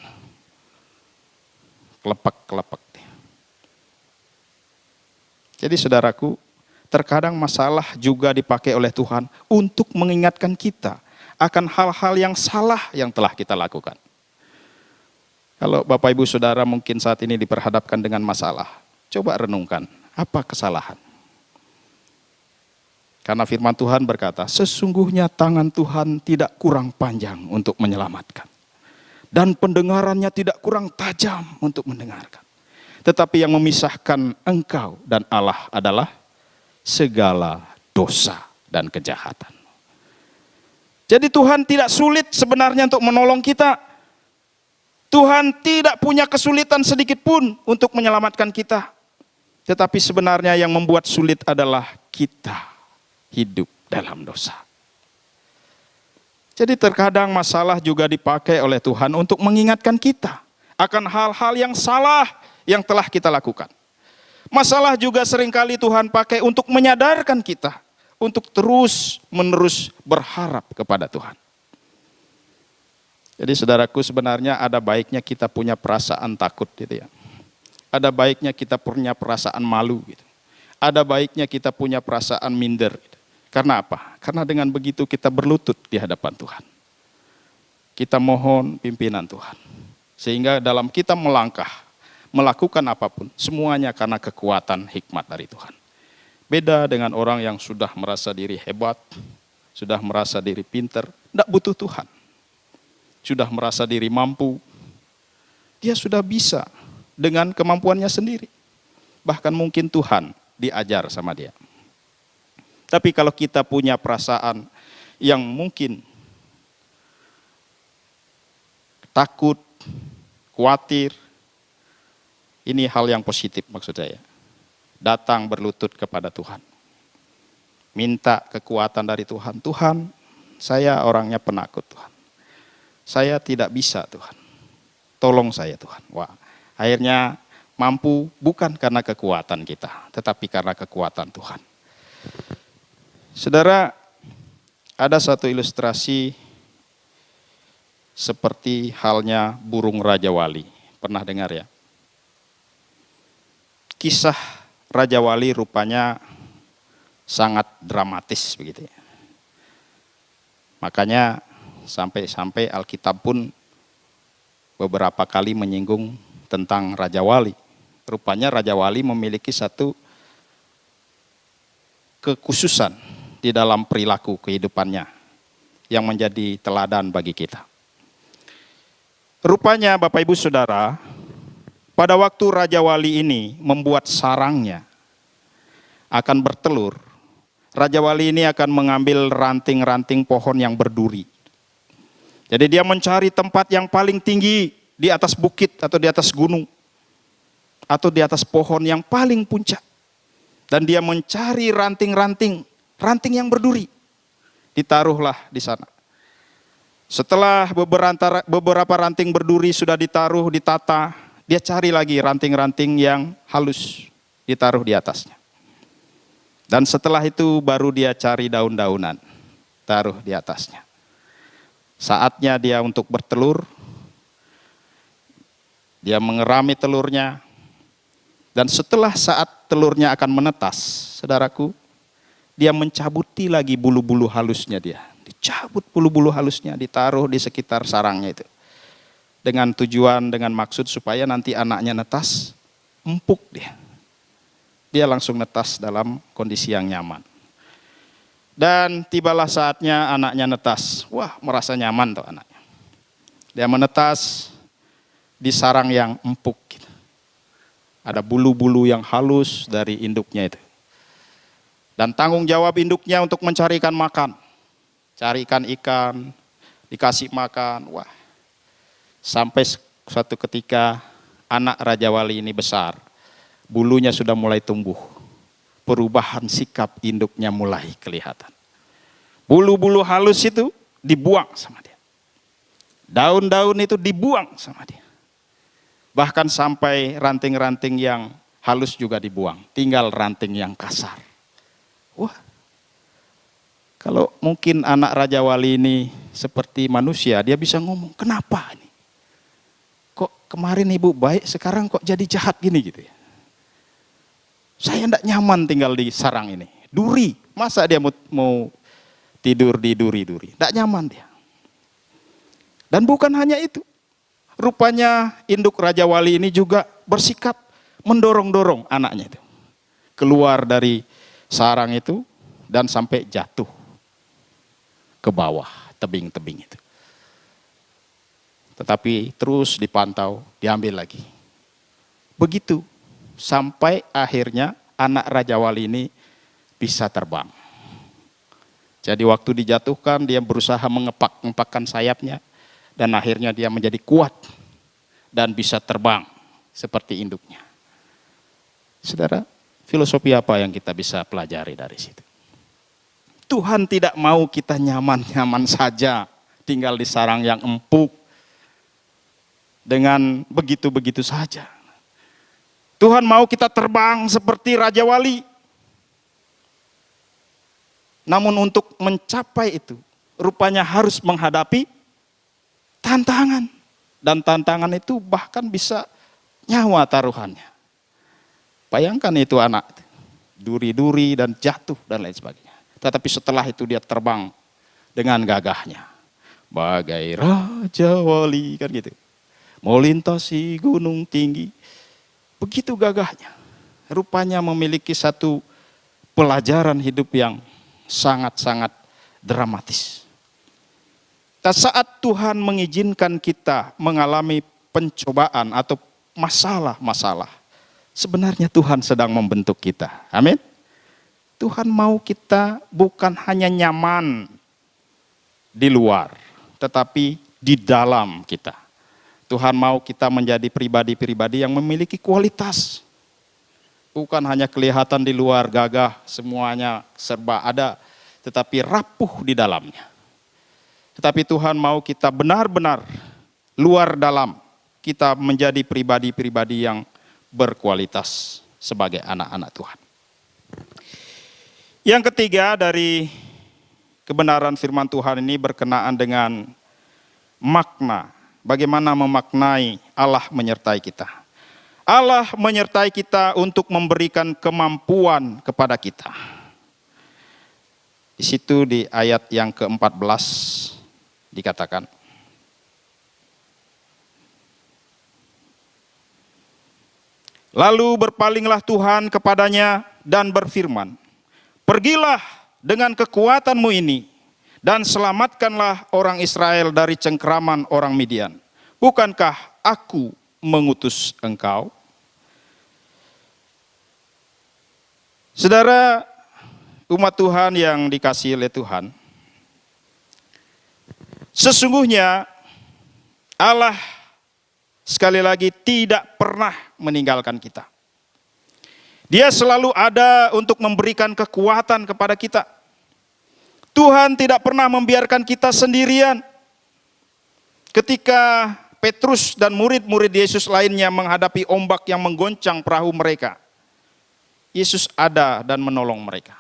kelepek-kelepek. Jadi saudaraku, terkadang masalah juga dipakai oleh Tuhan untuk mengingatkan kita akan hal-hal yang salah yang telah kita lakukan. Kalau Bapak Ibu Saudara mungkin saat ini diperhadapkan dengan masalah, coba renungkan, apa kesalahan? Karena firman Tuhan berkata, sesungguhnya tangan Tuhan tidak kurang panjang untuk menyelamatkan. Dan pendengarannya tidak kurang tajam untuk mendengarkan. Tetapi yang memisahkan engkau dan Allah adalah segala dosa dan kejahatan. Jadi Tuhan tidak sulit sebenarnya untuk menolong kita. Tuhan tidak punya kesulitan sedikit pun untuk menyelamatkan kita. Tetapi sebenarnya yang membuat sulit adalah kita hidup dalam dosa. Jadi terkadang masalah juga dipakai oleh Tuhan untuk mengingatkan kita akan hal-hal yang salah yang telah kita lakukan. Masalah juga seringkali Tuhan pakai untuk menyadarkan kita untuk terus-menerus berharap kepada Tuhan. Jadi saudaraku, sebenarnya ada baiknya kita punya perasaan takut gitu ya. Ada baiknya kita punya perasaan malu gitu. Ada baiknya kita punya perasaan minder gitu. Karena apa? Karena dengan begitu kita berlutut di hadapan Tuhan. Kita mohon pimpinan Tuhan. Sehingga dalam kita melangkah, melakukan apapun, semuanya karena kekuatan hikmat dari Tuhan. Beda dengan orang yang sudah merasa diri hebat, sudah merasa diri pinter, tidak butuh Tuhan. Sudah merasa diri mampu, dia sudah bisa dengan kemampuannya sendiri. Bahkan mungkin Tuhan diajar sama dia. Tapi kalau kita punya perasaan yang mungkin takut, khawatir, ini hal yang positif maksud saya. Datang berlutut kepada Tuhan. Minta kekuatan dari Tuhan. Tuhan, saya orangnya penakut Tuhan. Saya tidak bisa Tuhan. Tolong saya Tuhan. Wah, akhirnya mampu bukan karena kekuatan kita, tetapi karena kekuatan Tuhan. Saudara, ada satu ilustrasi seperti halnya burung Raja Wali. pernah dengar ya. Kisah Raja Wali rupanya sangat dramatis begitu ya. Makanya sampai-sampai Alkitab pun beberapa kali menyinggung tentang Raja Wali. Rupanya Raja Wali memiliki satu kekhususan di dalam perilaku kehidupannya yang menjadi teladan bagi kita. Rupanya Bapak Ibu Saudara, pada waktu Raja Wali ini membuat sarangnya akan bertelur, Raja Wali ini akan mengambil ranting-ranting pohon yang berduri. Jadi dia mencari tempat yang paling tinggi di atas bukit atau di atas gunung atau di atas pohon yang paling puncak. Dan dia mencari ranting-ranting yang berduri. Ditaruhlah di sana. Setelah beberapa ranting berduri sudah ditaruh, ditata, dia cari lagi ranting-ranting yang halus, ditaruh di atasnya. Dan setelah itu baru dia cari daun-daunan, taruh di atasnya. Saatnya dia untuk bertelur, dia mengerami telurnya, dan setelah saat telurnya akan menetas, saudaraku, dia mencabuti lagi bulu-bulu halusnya dia. Dicabut bulu-bulu halusnya, ditaruh di sekitar sarangnya itu. Dengan tujuan, dengan maksud supaya nanti anaknya netas, empuk dia. Dia langsung netas dalam kondisi yang nyaman. Dan tibalah saatnya anaknya netas. Wah, merasa nyaman tuh anaknya. Dia menetas di sarang yang empuk. Ada bulu-bulu yang halus dari induknya itu. Dan tanggung jawab induknya untuk mencari ikan makan. Cari ikan, dikasih makan. Wah, sampai suatu ketika anak Raja Wali ini besar. Bulunya sudah mulai tumbuh. Perubahan sikap induknya mulai kelihatan. Bulu-bulu halus itu dibuang sama dia. Daun-daun itu dibuang sama dia. Bahkan sampai ranting-ranting yang halus juga dibuang. Tinggal ranting yang kasar. Wah, kalau mungkin anak Raja Wali ini seperti manusia, dia bisa ngomong, kenapa ini? Kok kemarin ibu baik, sekarang kok jadi jahat gini gitu ya. Saya tidak nyaman tinggal di sarang ini. Duri, masa dia mau tidur di duri-duri? Tidak nyaman dia. Dan bukan hanya itu. Rupanya induk Raja Wali ini juga bersikap mendorong-dorong anaknya itu. Keluar dari sarang itu dan sampai jatuh ke bawah tebing-tebing itu. Tetapi terus dipantau, diambil lagi. Begitu sampai akhirnya anak Raja Wali ini bisa terbang. Jadi waktu dijatuhkan dia berusaha mengepakkan sayapnya. Dan akhirnya dia menjadi kuat dan bisa terbang seperti induknya. Saudara, filosofi apa yang kita bisa pelajari dari situ? Tuhan tidak mau kita nyaman-nyaman saja tinggal di sarang yang empuk dengan begitu-begitu saja. Tuhan mau kita terbang seperti Raja Wali. Namun untuk mencapai itu, rupanya harus menghadapi tantangan. Dan tantangan itu bahkan bisa nyawa taruhannya. Bayangkan itu anak, duri-duri dan jatuh dan lain sebagainya. Tetapi setelah itu dia terbang dengan gagahnya. Bagai Raja Wali, kan gitu. Melintasi gunung tinggi. Begitu gagahnya. Rupanya memiliki satu pelajaran hidup yang sangat-sangat dramatis. Dan saat Tuhan mengizinkan kita mengalami pencobaan atau masalah-masalah, sebenarnya Tuhan sedang membentuk kita. Amin. Tuhan mau kita bukan hanya nyaman di luar, tetapi di dalam kita. Tuhan mau kita menjadi pribadi-pribadi yang memiliki kualitas. Bukan hanya kelihatan di luar gagah, semuanya serba ada, tetapi rapuh di dalamnya. Tetapi Tuhan mau kita benar-benar luar dalam, kita menjadi pribadi-pribadi yang berkualitas sebagai anak-anak Tuhan. Yang ketiga dari kebenaran firman Tuhan ini berkenaan dengan makna bagaimana memaknai Allah menyertai kita. Allah menyertai kita untuk memberikan kemampuan kepada kita. Di situ di ayat yang ke-14 dikatakan, lalu berpalinglah Tuhan kepadanya dan berfirman, pergilah dengan kekuatanmu ini dan selamatkanlah orang Israel dari cengkraman orang Midian. Bukankah aku mengutus engkau? Saudara, umat Tuhan yang dikasihi oleh Tuhan, sesungguhnya Allah sekali lagi tidak pernah meninggalkan kita. Dia selalu ada untuk memberikan kekuatan kepada kita. Tuhan tidak pernah membiarkan kita sendirian. Ketika Petrus dan murid-murid Yesus lainnya menghadapi ombak yang menggoncang perahu mereka, Yesus ada dan menolong mereka.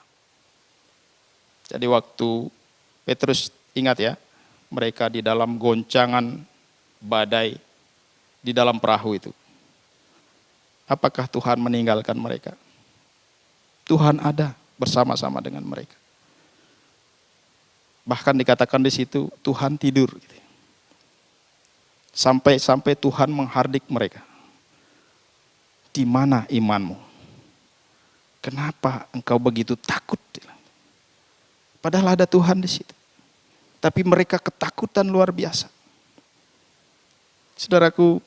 Jadi waktu Petrus, ingat ya, mereka di dalam goncangan badai di dalam perahu itu. Apakah Tuhan meninggalkan mereka? Tuhan ada bersama-sama dengan mereka. Bahkan dikatakan di situ Tuhan tidur. Sampai Tuhan menghardik mereka. Di mana imanmu? Kenapa engkau begitu takut? Padahal ada Tuhan di situ. Tapi mereka ketakutan luar biasa. Saudaraku,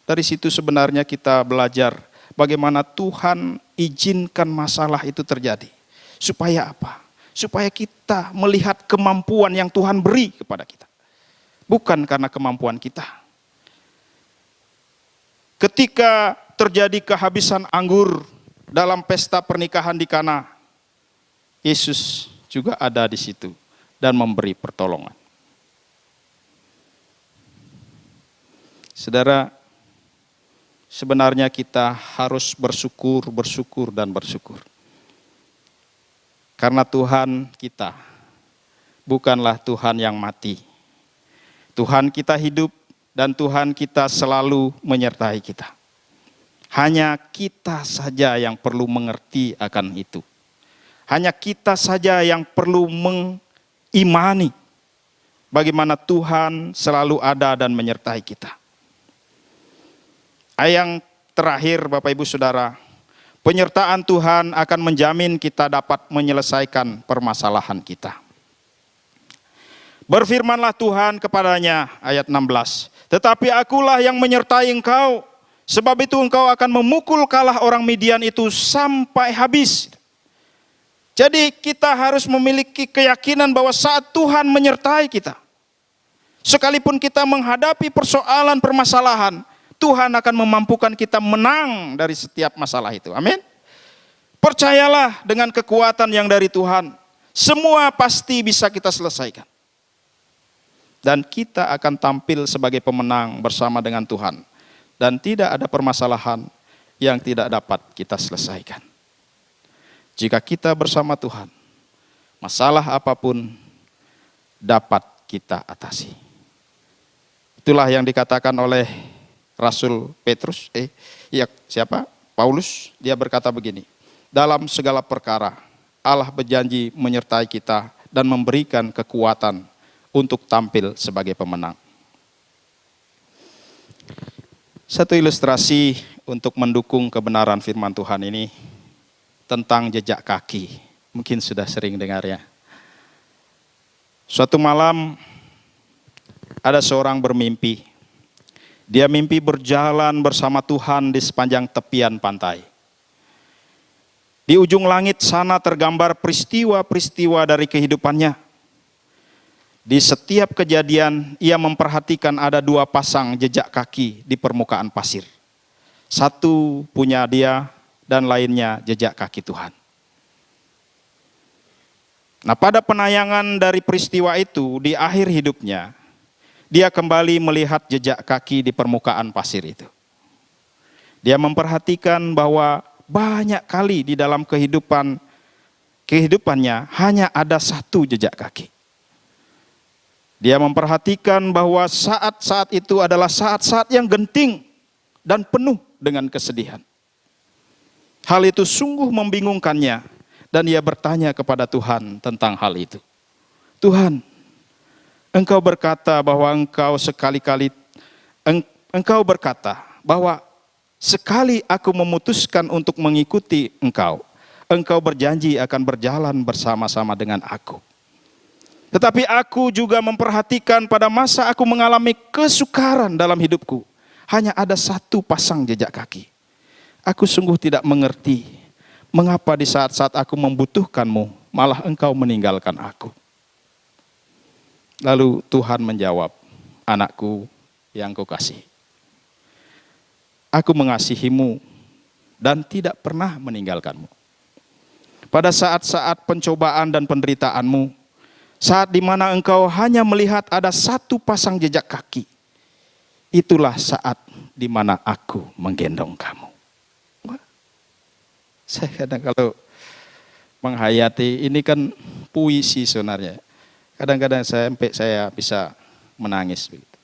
dari situ sebenarnya kita belajar bagaimana Tuhan izinkan masalah itu terjadi. Supaya apa? Supaya kita melihat kemampuan yang Tuhan beri kepada kita. Bukan karena kemampuan kita. Ketika terjadi kehabisan anggur dalam pesta pernikahan di Kana, Yesus juga ada di situ dan memberi pertolongan. Saudara, sebenarnya kita harus bersyukur. Karena Tuhan kita bukanlah Tuhan yang mati. Tuhan kita hidup dan Tuhan kita selalu menyertai kita. Hanya kita saja yang perlu mengerti akan itu. Hanya kita saja yang perlu mengimani bagaimana Tuhan selalu ada dan menyertai kita. Yang terakhir Bapak Ibu Saudara, penyertaan Tuhan akan menjamin kita dapat menyelesaikan permasalahan kita. Berfirmanlah Tuhan kepadanya, ayat 16, tetapi akulah yang menyertai engkau, sebab itu engkau akan memukul kalah orang Midian itu sampai habis. Jadi kita harus memiliki keyakinan bahwa saat Tuhan menyertai kita, sekalipun kita menghadapi persoalan permasalahan, Tuhan akan memampukan kita menang dari setiap masalah itu. Amin. Percayalah dengan kekuatan yang dari Tuhan, semua pasti bisa kita selesaikan. Dan kita akan tampil sebagai pemenang bersama dengan Tuhan. Dan tidak ada permasalahan yang tidak dapat kita selesaikan. Jika kita bersama Tuhan, masalah apapun dapat kita atasi. Itulah yang dikatakan oleh Rasul Petrus, Paulus, dia berkata begini, dalam segala perkara Allah berjanji menyertai kita dan memberikan kekuatan untuk tampil sebagai pemenang. Satu ilustrasi untuk mendukung kebenaran firman Tuhan ini tentang jejak kaki. Mungkin sudah sering dengar ya. Suatu malam ada seorang bermimpi. Dia mimpi berjalan bersama Tuhan di sepanjang tepian pantai. Di ujung langit sana tergambar peristiwa-peristiwa dari kehidupannya. Di setiap kejadian ia memperhatikan ada 2 pasang jejak kaki di permukaan pasir. Satu punya dia dan lainnya jejak kaki Tuhan. Nah, pada penayangan dari peristiwa itu di akhir hidupnya, dia kembali melihat jejak kaki di permukaan pasir itu. Dia memperhatikan bahwa banyak kali di dalam kehidupannya hanya ada 1 jejak kaki. Dia memperhatikan bahwa saat-saat itu adalah saat-saat yang genting dan penuh dengan kesedihan. Hal itu sungguh membingungkannya dan ia bertanya kepada Tuhan tentang hal itu. Tuhan, Engkau berkata bahwa Engkau berkata bahwa sekali aku memutuskan untuk mengikuti Engkau, Engkau berjanji akan berjalan bersama-sama dengan aku. Tetapi aku juga memperhatikan pada masa aku mengalami kesukaran dalam hidupku, hanya ada satu pasang jejak kaki. Aku sungguh tidak mengerti mengapa di saat-saat aku membutuhkanmu, malah Engkau meninggalkan aku. Lalu Tuhan menjawab, anakku yang kukasihi, aku mengasihimu dan tidak pernah meninggalkanmu. Pada saat-saat pencobaan dan penderitaanmu, saat di mana engkau hanya melihat ada satu pasang jejak kaki, itulah saat di mana aku menggendong kamu. Saya kadang kalau menghayati ini kan puisi sebenarnya. Kadang-kadang saya bisa menangis begitu.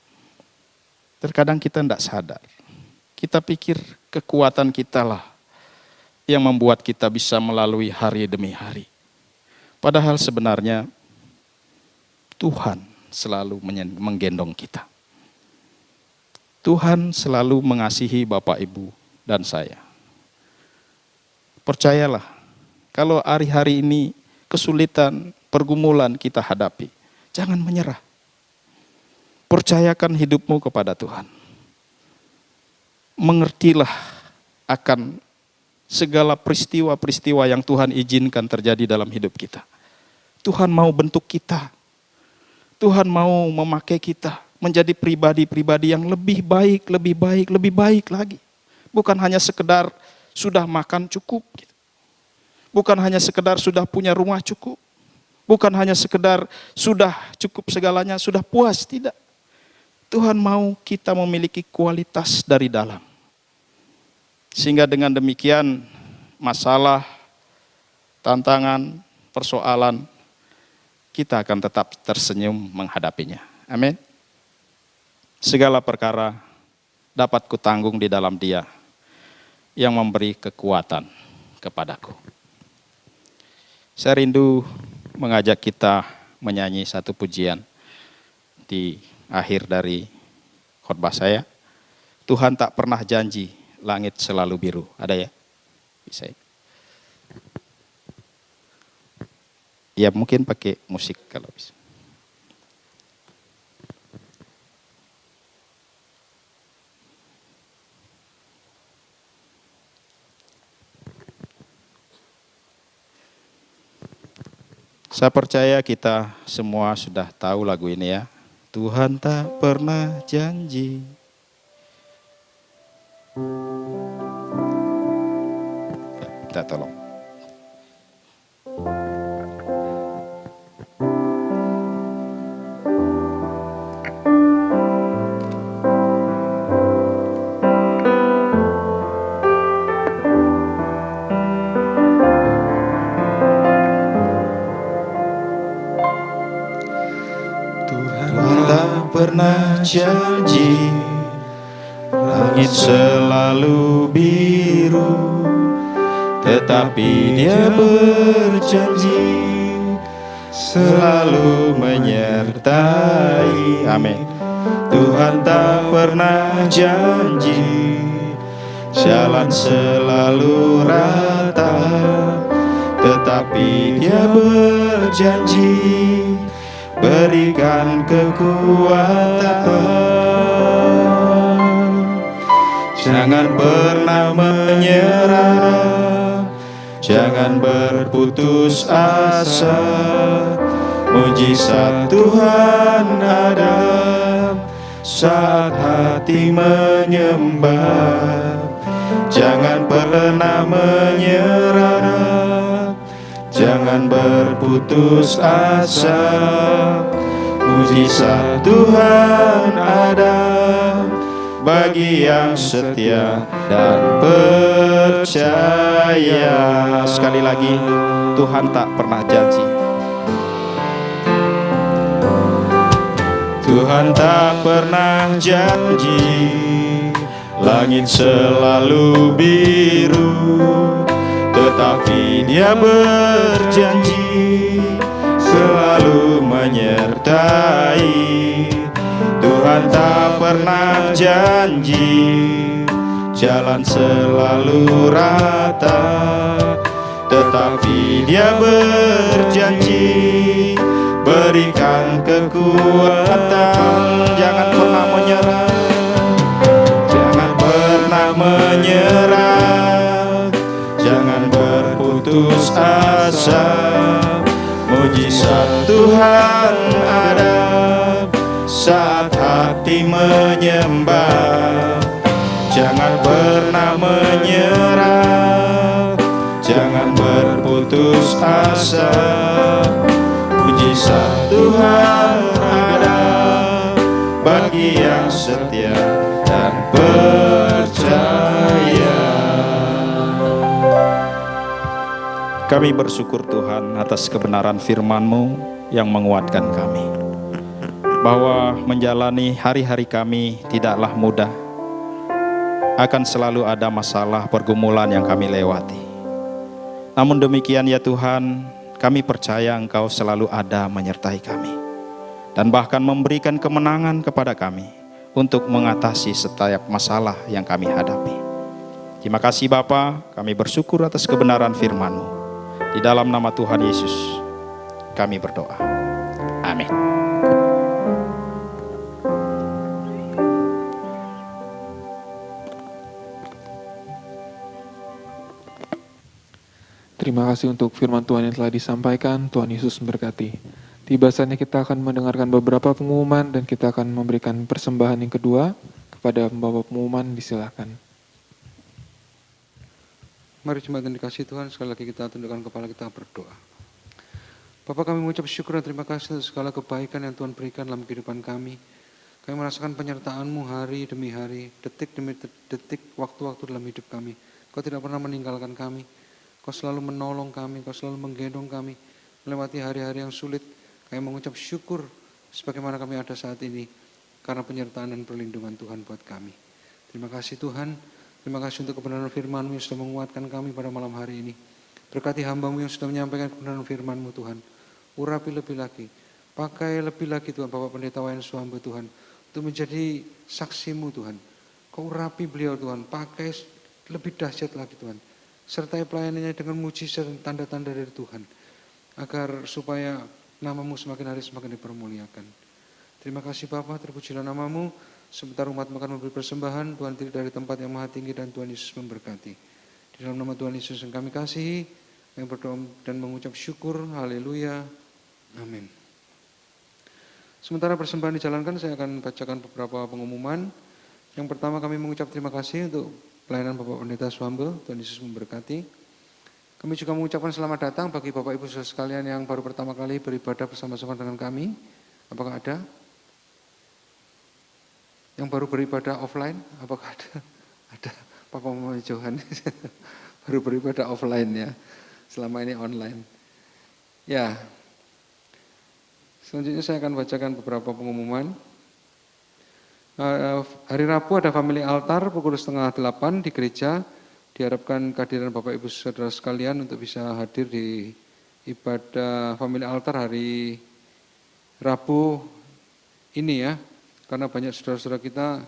Terkadang kita tidak sadar. Kita pikir kekuatan kita lah yang membuat kita bisa melalui hari demi hari. Padahal sebenarnya Tuhan selalu menggendong kita. Tuhan selalu mengasihi Bapak, Ibu, dan saya. Percayalah, kalau hari-hari ini kesulitan, pergumulan kita hadapi, jangan menyerah. Percayakan hidupmu kepada Tuhan. Mengertilah akan segala peristiwa-peristiwa yang Tuhan izinkan terjadi dalam hidup kita. Tuhan mau bentuk kita. Tuhan mau memakai kita menjadi pribadi-pribadi yang lebih baik lagi. Bukan hanya sekedar sudah makan cukup. Bukan hanya sekedar sudah punya rumah cukup. Bukan hanya sekedar sudah cukup segalanya, sudah puas, tidak. Tuhan mau kita memiliki kualitas dari dalam. Sehingga dengan demikian masalah, tantangan, persoalan, kita akan tetap tersenyum menghadapinya. Amin. Segala perkara dapat kutanggung di dalam Dia yang memberi kekuatan kepadaku. Saya rindu mengajak kita menyanyi satu pujian di akhir dari khotbah saya. Tuhan tak pernah janji langit selalu biru. Ada ya? Bisa ya? Ya mungkin pakai musik kalau bisa. Saya percaya kita semua sudah tahu lagu ini ya. Tuhan tak pernah janji. Kita tolong. Pernah janji langit selalu biru, tetapi Dia berjanji selalu menyertai. Amin. Tuhan tak pernah janji jalan selalu rata, tetapi Dia berjanji berikan kekuatan. Jangan pernah menyerah, jangan berputus asa. Mujizat Tuhan ada saat hati menyembah. Jangan pernah menyerah, jangan berputus asa. Mujizat Tuhan ada bagi yang setia dan percaya. Sekali lagi, Tuhan tak pernah janji. Tuhan tak pernah janji langit selalu biru, tetapi Dia berjanji selalu menyertai. Tuhan tak pernah janji jalan selalu rata, tetapi Dia berjanji berikan kekuatan. Jangan pernah menyerah, jangan pernah menyerah, jangan berputus asa. Mujizat Tuhan ada saat hati menyembah. Jangan pernah menyerah, jangan berputus asa. Mujizat Tuhan ada bagi yang setia dan percaya. Kami bersyukur Tuhan atas kebenaran firman-Mu yang menguatkan kami, bahwa menjalani hari-hari kami tidaklah mudah. Akan selalu ada masalah pergumulan yang kami lewati. Namun demikian ya Tuhan, kami percaya Engkau selalu ada menyertai kami, dan bahkan memberikan kemenangan kepada kami untuk mengatasi setiap masalah yang kami hadapi. Terima kasih Bapa, kami bersyukur atas kebenaran firman-Mu. Di dalam nama Tuhan Yesus kami berdoa. Amin. Terima kasih untuk firman Tuhan yang telah disampaikan. Tuhan Yesus memberkati. Tiba saatnya kita akan mendengarkan beberapa pengumuman dan kita akan memberikan persembahan yang kedua kepada pembawa pengumuman. Disilakan. Mari jemaat yang dikasihi Tuhan, sekali lagi kita tundukkan kepala kita berdoa. Bapa, kami mengucap syukur dan terima kasih atas segala kebaikan yang Tuhan berikan dalam kehidupan kami. Kami merasakan penyertaan-Mu hari demi hari, detik demi detik, waktu-waktu dalam hidup kami. Kau tidak pernah meninggalkan kami. Kau selalu menolong kami, Kau selalu menggendong kami melewati hari-hari yang sulit. Kami mengucap syukur sebagaimana kami ada saat ini karena penyertaan dan perlindungan Tuhan buat kami. Terima kasih Tuhan, terima kasih untuk kebenaran firman-Mu yang sudah menguatkan kami pada malam hari ini. Berkati hamba-Mu yang sudah menyampaikan kebenaran firman-Mu Tuhan. Urapi lebih lagi, pakai lebih lagi Tuhan Bapak Pendeta Wayan Suhamba Tuhan, untuk menjadi saksi-Mu Tuhan. Kau urapi beliau Tuhan, pakai lebih dahsyat lagi Tuhan. Sertai pelayanannya dengan mujizat dan tanda-tanda dari Tuhan, agar supaya nama-Mu semakin hari semakin dipermuliakan. Terima kasih Bapa, terpujilah nama-Mu. Sebentar umat akan memberi persembahan, Tuhan diri dari tempat yang maha tinggi dan Tuhan Yesus memberkati. Di dalam nama Tuhan Yesus yang kami kasihi, kami berdoa dan mengucap syukur. Haleluya. Amin. Sementara persembahan dijalankan, saya akan bacakan beberapa pengumuman. Yang pertama, kami mengucap terima kasih untuk pelayanan Bapak Pendeta Suhamba, Tuhan Yesus memberkati. Kami juga mengucapkan selamat datang bagi Bapak Ibu saudara sekalian yang baru pertama kali beribadah bersama-sama dengan kami. Apakah ada? Yang baru beribadah offline? Apakah ada? Ada. Papa Mama Johan baru beribadah offline ya. Selama ini online. Ya. Selanjutnya saya akan bacakan beberapa pengumuman. Hari Rabu ada family altar pukul 7:30 di gereja. Diharapkan kehadiran Bapak Ibu saudara sekalian untuk bisa hadir di ibadah family altar hari Rabu ini ya. Karena banyak saudara-saudara kita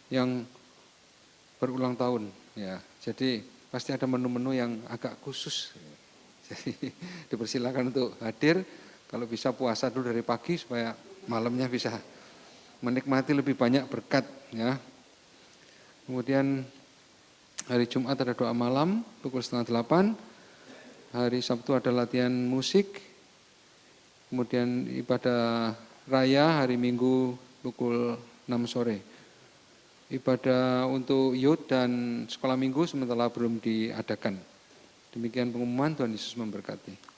yang berulang tahun ya. Jadi pasti ada menu-menu yang agak khusus. Jadi dipersilakan untuk hadir. Kalau bisa puasa dulu dari pagi supaya malamnya bisa menikmati lebih banyak berkat ya. Kemudian hari Jumat ada doa malam pukul 7:30. Hari Sabtu ada latihan musik. Kemudian ibadah raya hari Minggu pukul 6 sore. Ibadah untuk youth dan sekolah minggu sementara belum diadakan. Demikian pengumuman, Tuhan Yesus memberkati.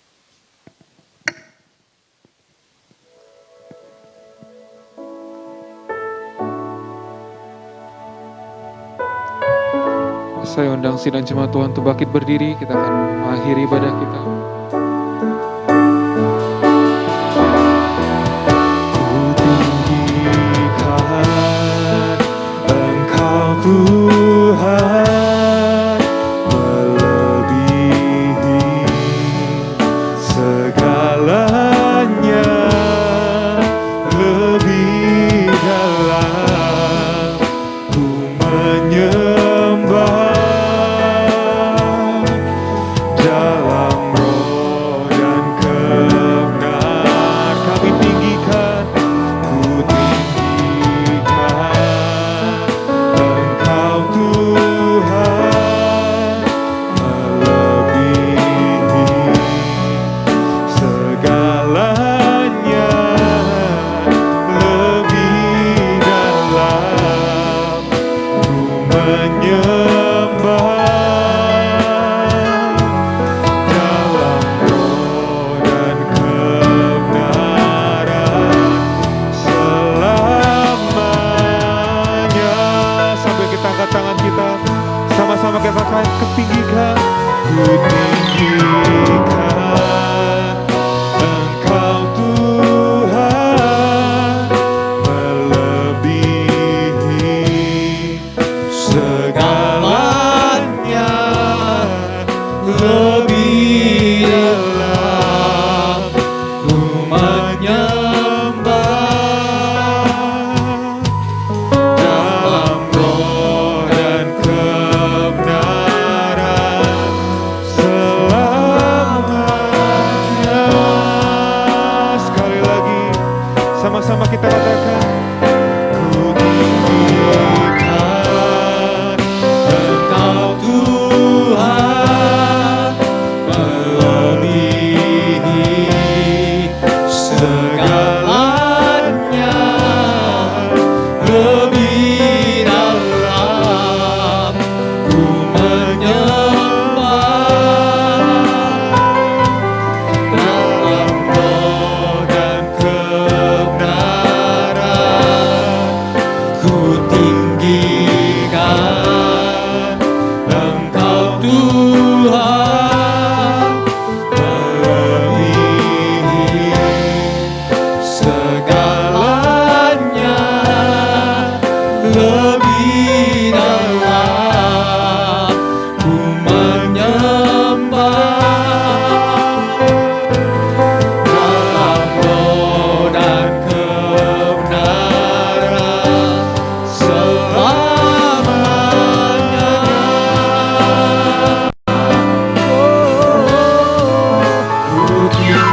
Saya undang sidang jemaat Tuhan untuk bangkit berdiri. Kita akan mengakhiri ibadah kita. Ku tinggi tinggikan, ku tinggikan Engkau Tuhan, melebihi segalanya, lebih dalam ku menyembah, dalam roh dan kebenaran selamanya. Sekali lagi sama-sama kita katakan, ku tinggikan Engkau Tuhan, melebihi segalanya, lebih dalam ku menyembah, dalam roh dan kebenaran ku tinggikan Engkau Tuhan, melebihi segalanya, lebih dalam ku menyembah, dalam roh dan kebenaran selamanya. Ku tinggikan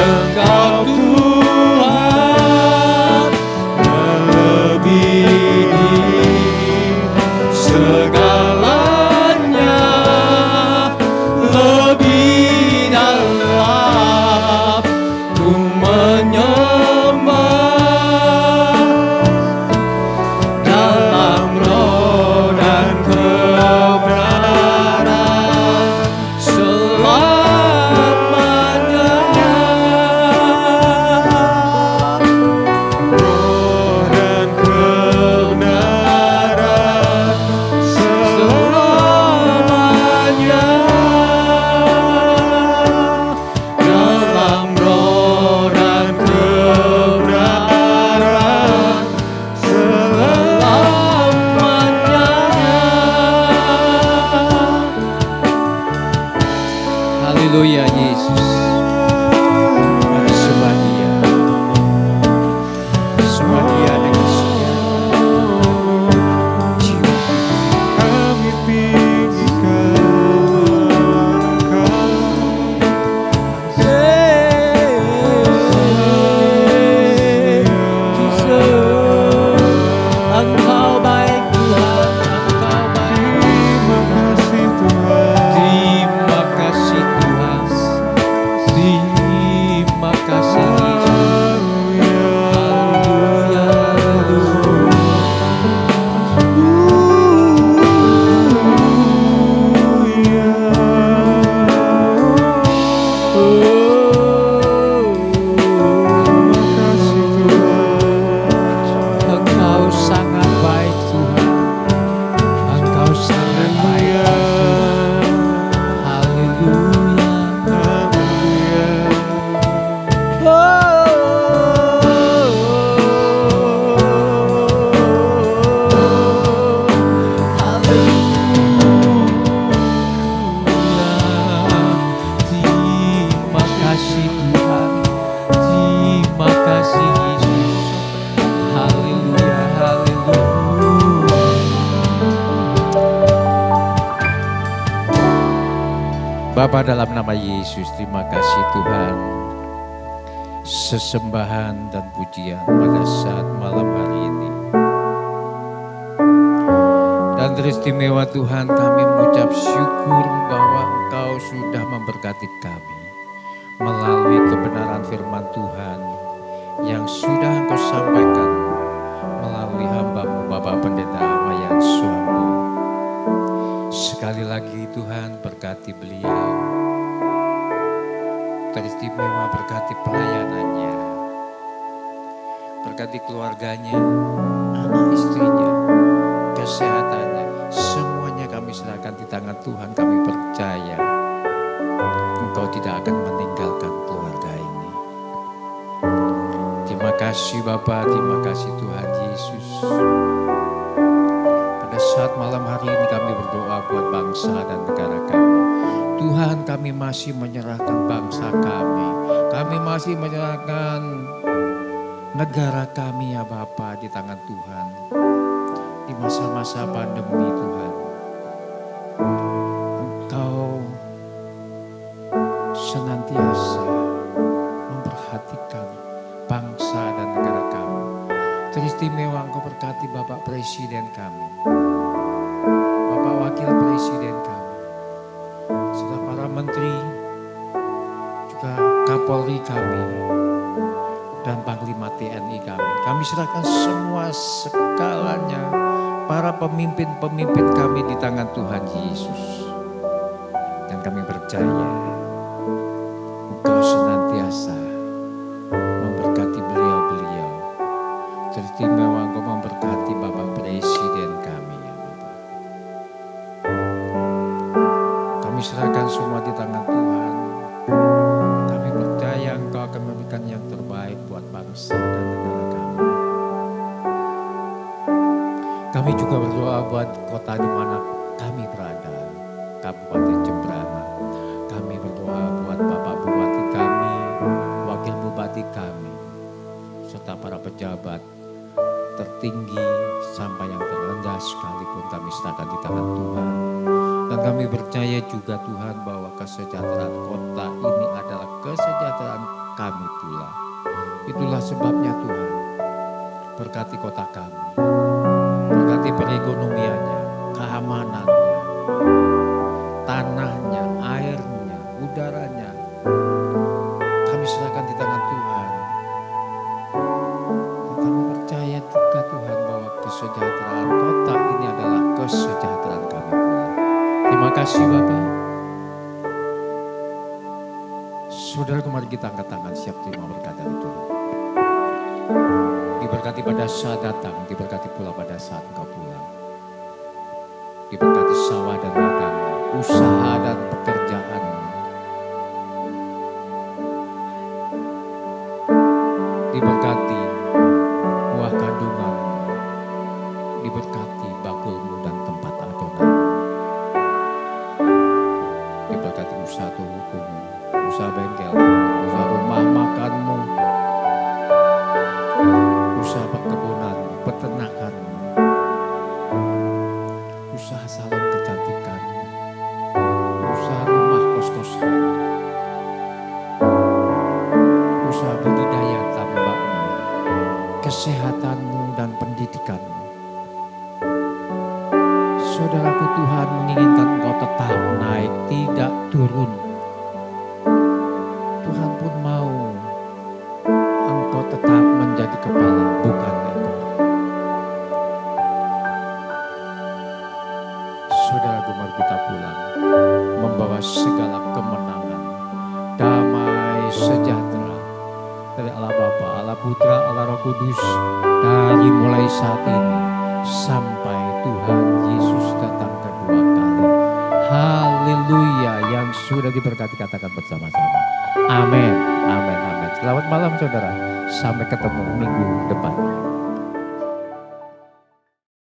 Engkau Tuhan, melebihi segalanya, lebih dalam ku menyembah, dalam roh dan kebenaran selamanya. Roh dan kebenaran selamanya, dalam roh dan kebenaran selamanya. Haleluya Yesus. Mari sembah Dia. Sembah Dia dengan segala jiwa. Kami tinggikan Engkau. Engkau baik Tuhan, Engkau baik. Terima kasih Tuhan. Terima kasih Yesus. Haleluya, Engkau sangat baik Tuhan. Engkau sangat baik Yesus. Haleluya. Terima kasih Tuhan. Terima kasih Yesus. Haleluya, haleluya. Bapa, dalam nama Yesus, terima kasih Tuhan. Sesembahan dan pujian pada saat malam hari ini. Dan teristimewa Tuhan, kami mengucap syukur bahwa Engkau sudah memberkati kami melalui kebenaran firman Tuhan yang sudah Engkau sampaikan melalui hamba-Mu Bapak Pendeta Mayan Suambo. Sekali lagi Tuhan, berkati beliau, teristimewa berkati pelayanannya, berkati keluarganya, anak istrinya, kesehatannya, tangan Tuhan, kami percaya Engkau tidak akan meninggalkan keluarga ini. Terima kasih Bapa, terima kasih Tuhan Yesus. Pada saat malam hari ini kami berdoa buat bangsa dan negara kami. Tuhan, kami masih menyerahkan bangsa kami. Kami masih menyerahkan negara kami ya Bapa di tangan Tuhan. Di masa-masa pandemi Tuhan, Engkau senantiasa memperhatikan bangsa dan negara kami. Teristimewa Engkau berkati Bapak Presiden kami, Bapak Wakil Presiden kami, serta para menteri, juga Kapolri kami, dan Panglima TNI kami. Kami serahkan semua segalanya, para pemimpin-pemimpin kami di tangan Tuhan Yesus. Dan kami percaya Engkau senantiasa memberkati beliau-beliau. Teristimewa Engkau memberkati Bapak Presiden kami ya Bapak. Kami serahkan semua di tangan Tuhan. Kami percaya Engkau akan memberikan yang terbaik buat bangsa dan negara kami. Kami juga berdoa buat kota di mana kami berada, Kabupaten Jembrana. Kami berdoa buat Bapak Bupati kami, Wakil Bupati kami, serta para pejabat tertinggi sampai yang terendah sekalipun kami serahkan di tangan Tuhan. Dan kami percaya juga Tuhan bahwa kesejahteraan kota ini adalah kesejahteraan kami pula. Itulah sebabnya Tuhan, berkati kota kami, berkati perekonomiannya, keamanannya, tanahnya, airnya, udaranya. Kami serahkan di tangan Tuhan. Dan kami percaya juga Tuhan bahwa kesejahteraan kota ini adalah kesejahteraan kami pula. Terima kasih Bapak. Saudara, mari kita angkat tangan siap terima berkat dari Tuhan. Diberkati pada saat datang, diberkati pula pada saat engkau pulang. Diberkati sawah dan ladang, usaha dan pekerjaan. Diberkati buah kandungan, diberkati bakulmu dan tempat adonan. Diberkati usaha tokomu, usaha bengkel, usaha rumah makanmu, usaha perkebunan, peternakan, usaha salon kecantikan, usaha rumah kos-kosan, usaha budidaya tambakmu, kesehatanmu dan pendidikanmu. Saudaraku, Tuhan menginginkan engkau tetap naik, tidak turun. Tuhan pun mau engkau tetap menjadi kepala, bukan ekor. Saudaraku, mari kita pulang membawa segala kemenangan, damai sejahtera dari Allah Bapa, Allah Putra, Allah Roh Kudus, dari mulai saat ini sampai Tuhan Yesus datang kedua kali. Haleluya, yang sudah diberkati katakan bersama-sama. Amin, amin, amin. Selamat malam saudara, sampai ketemu minggu depan.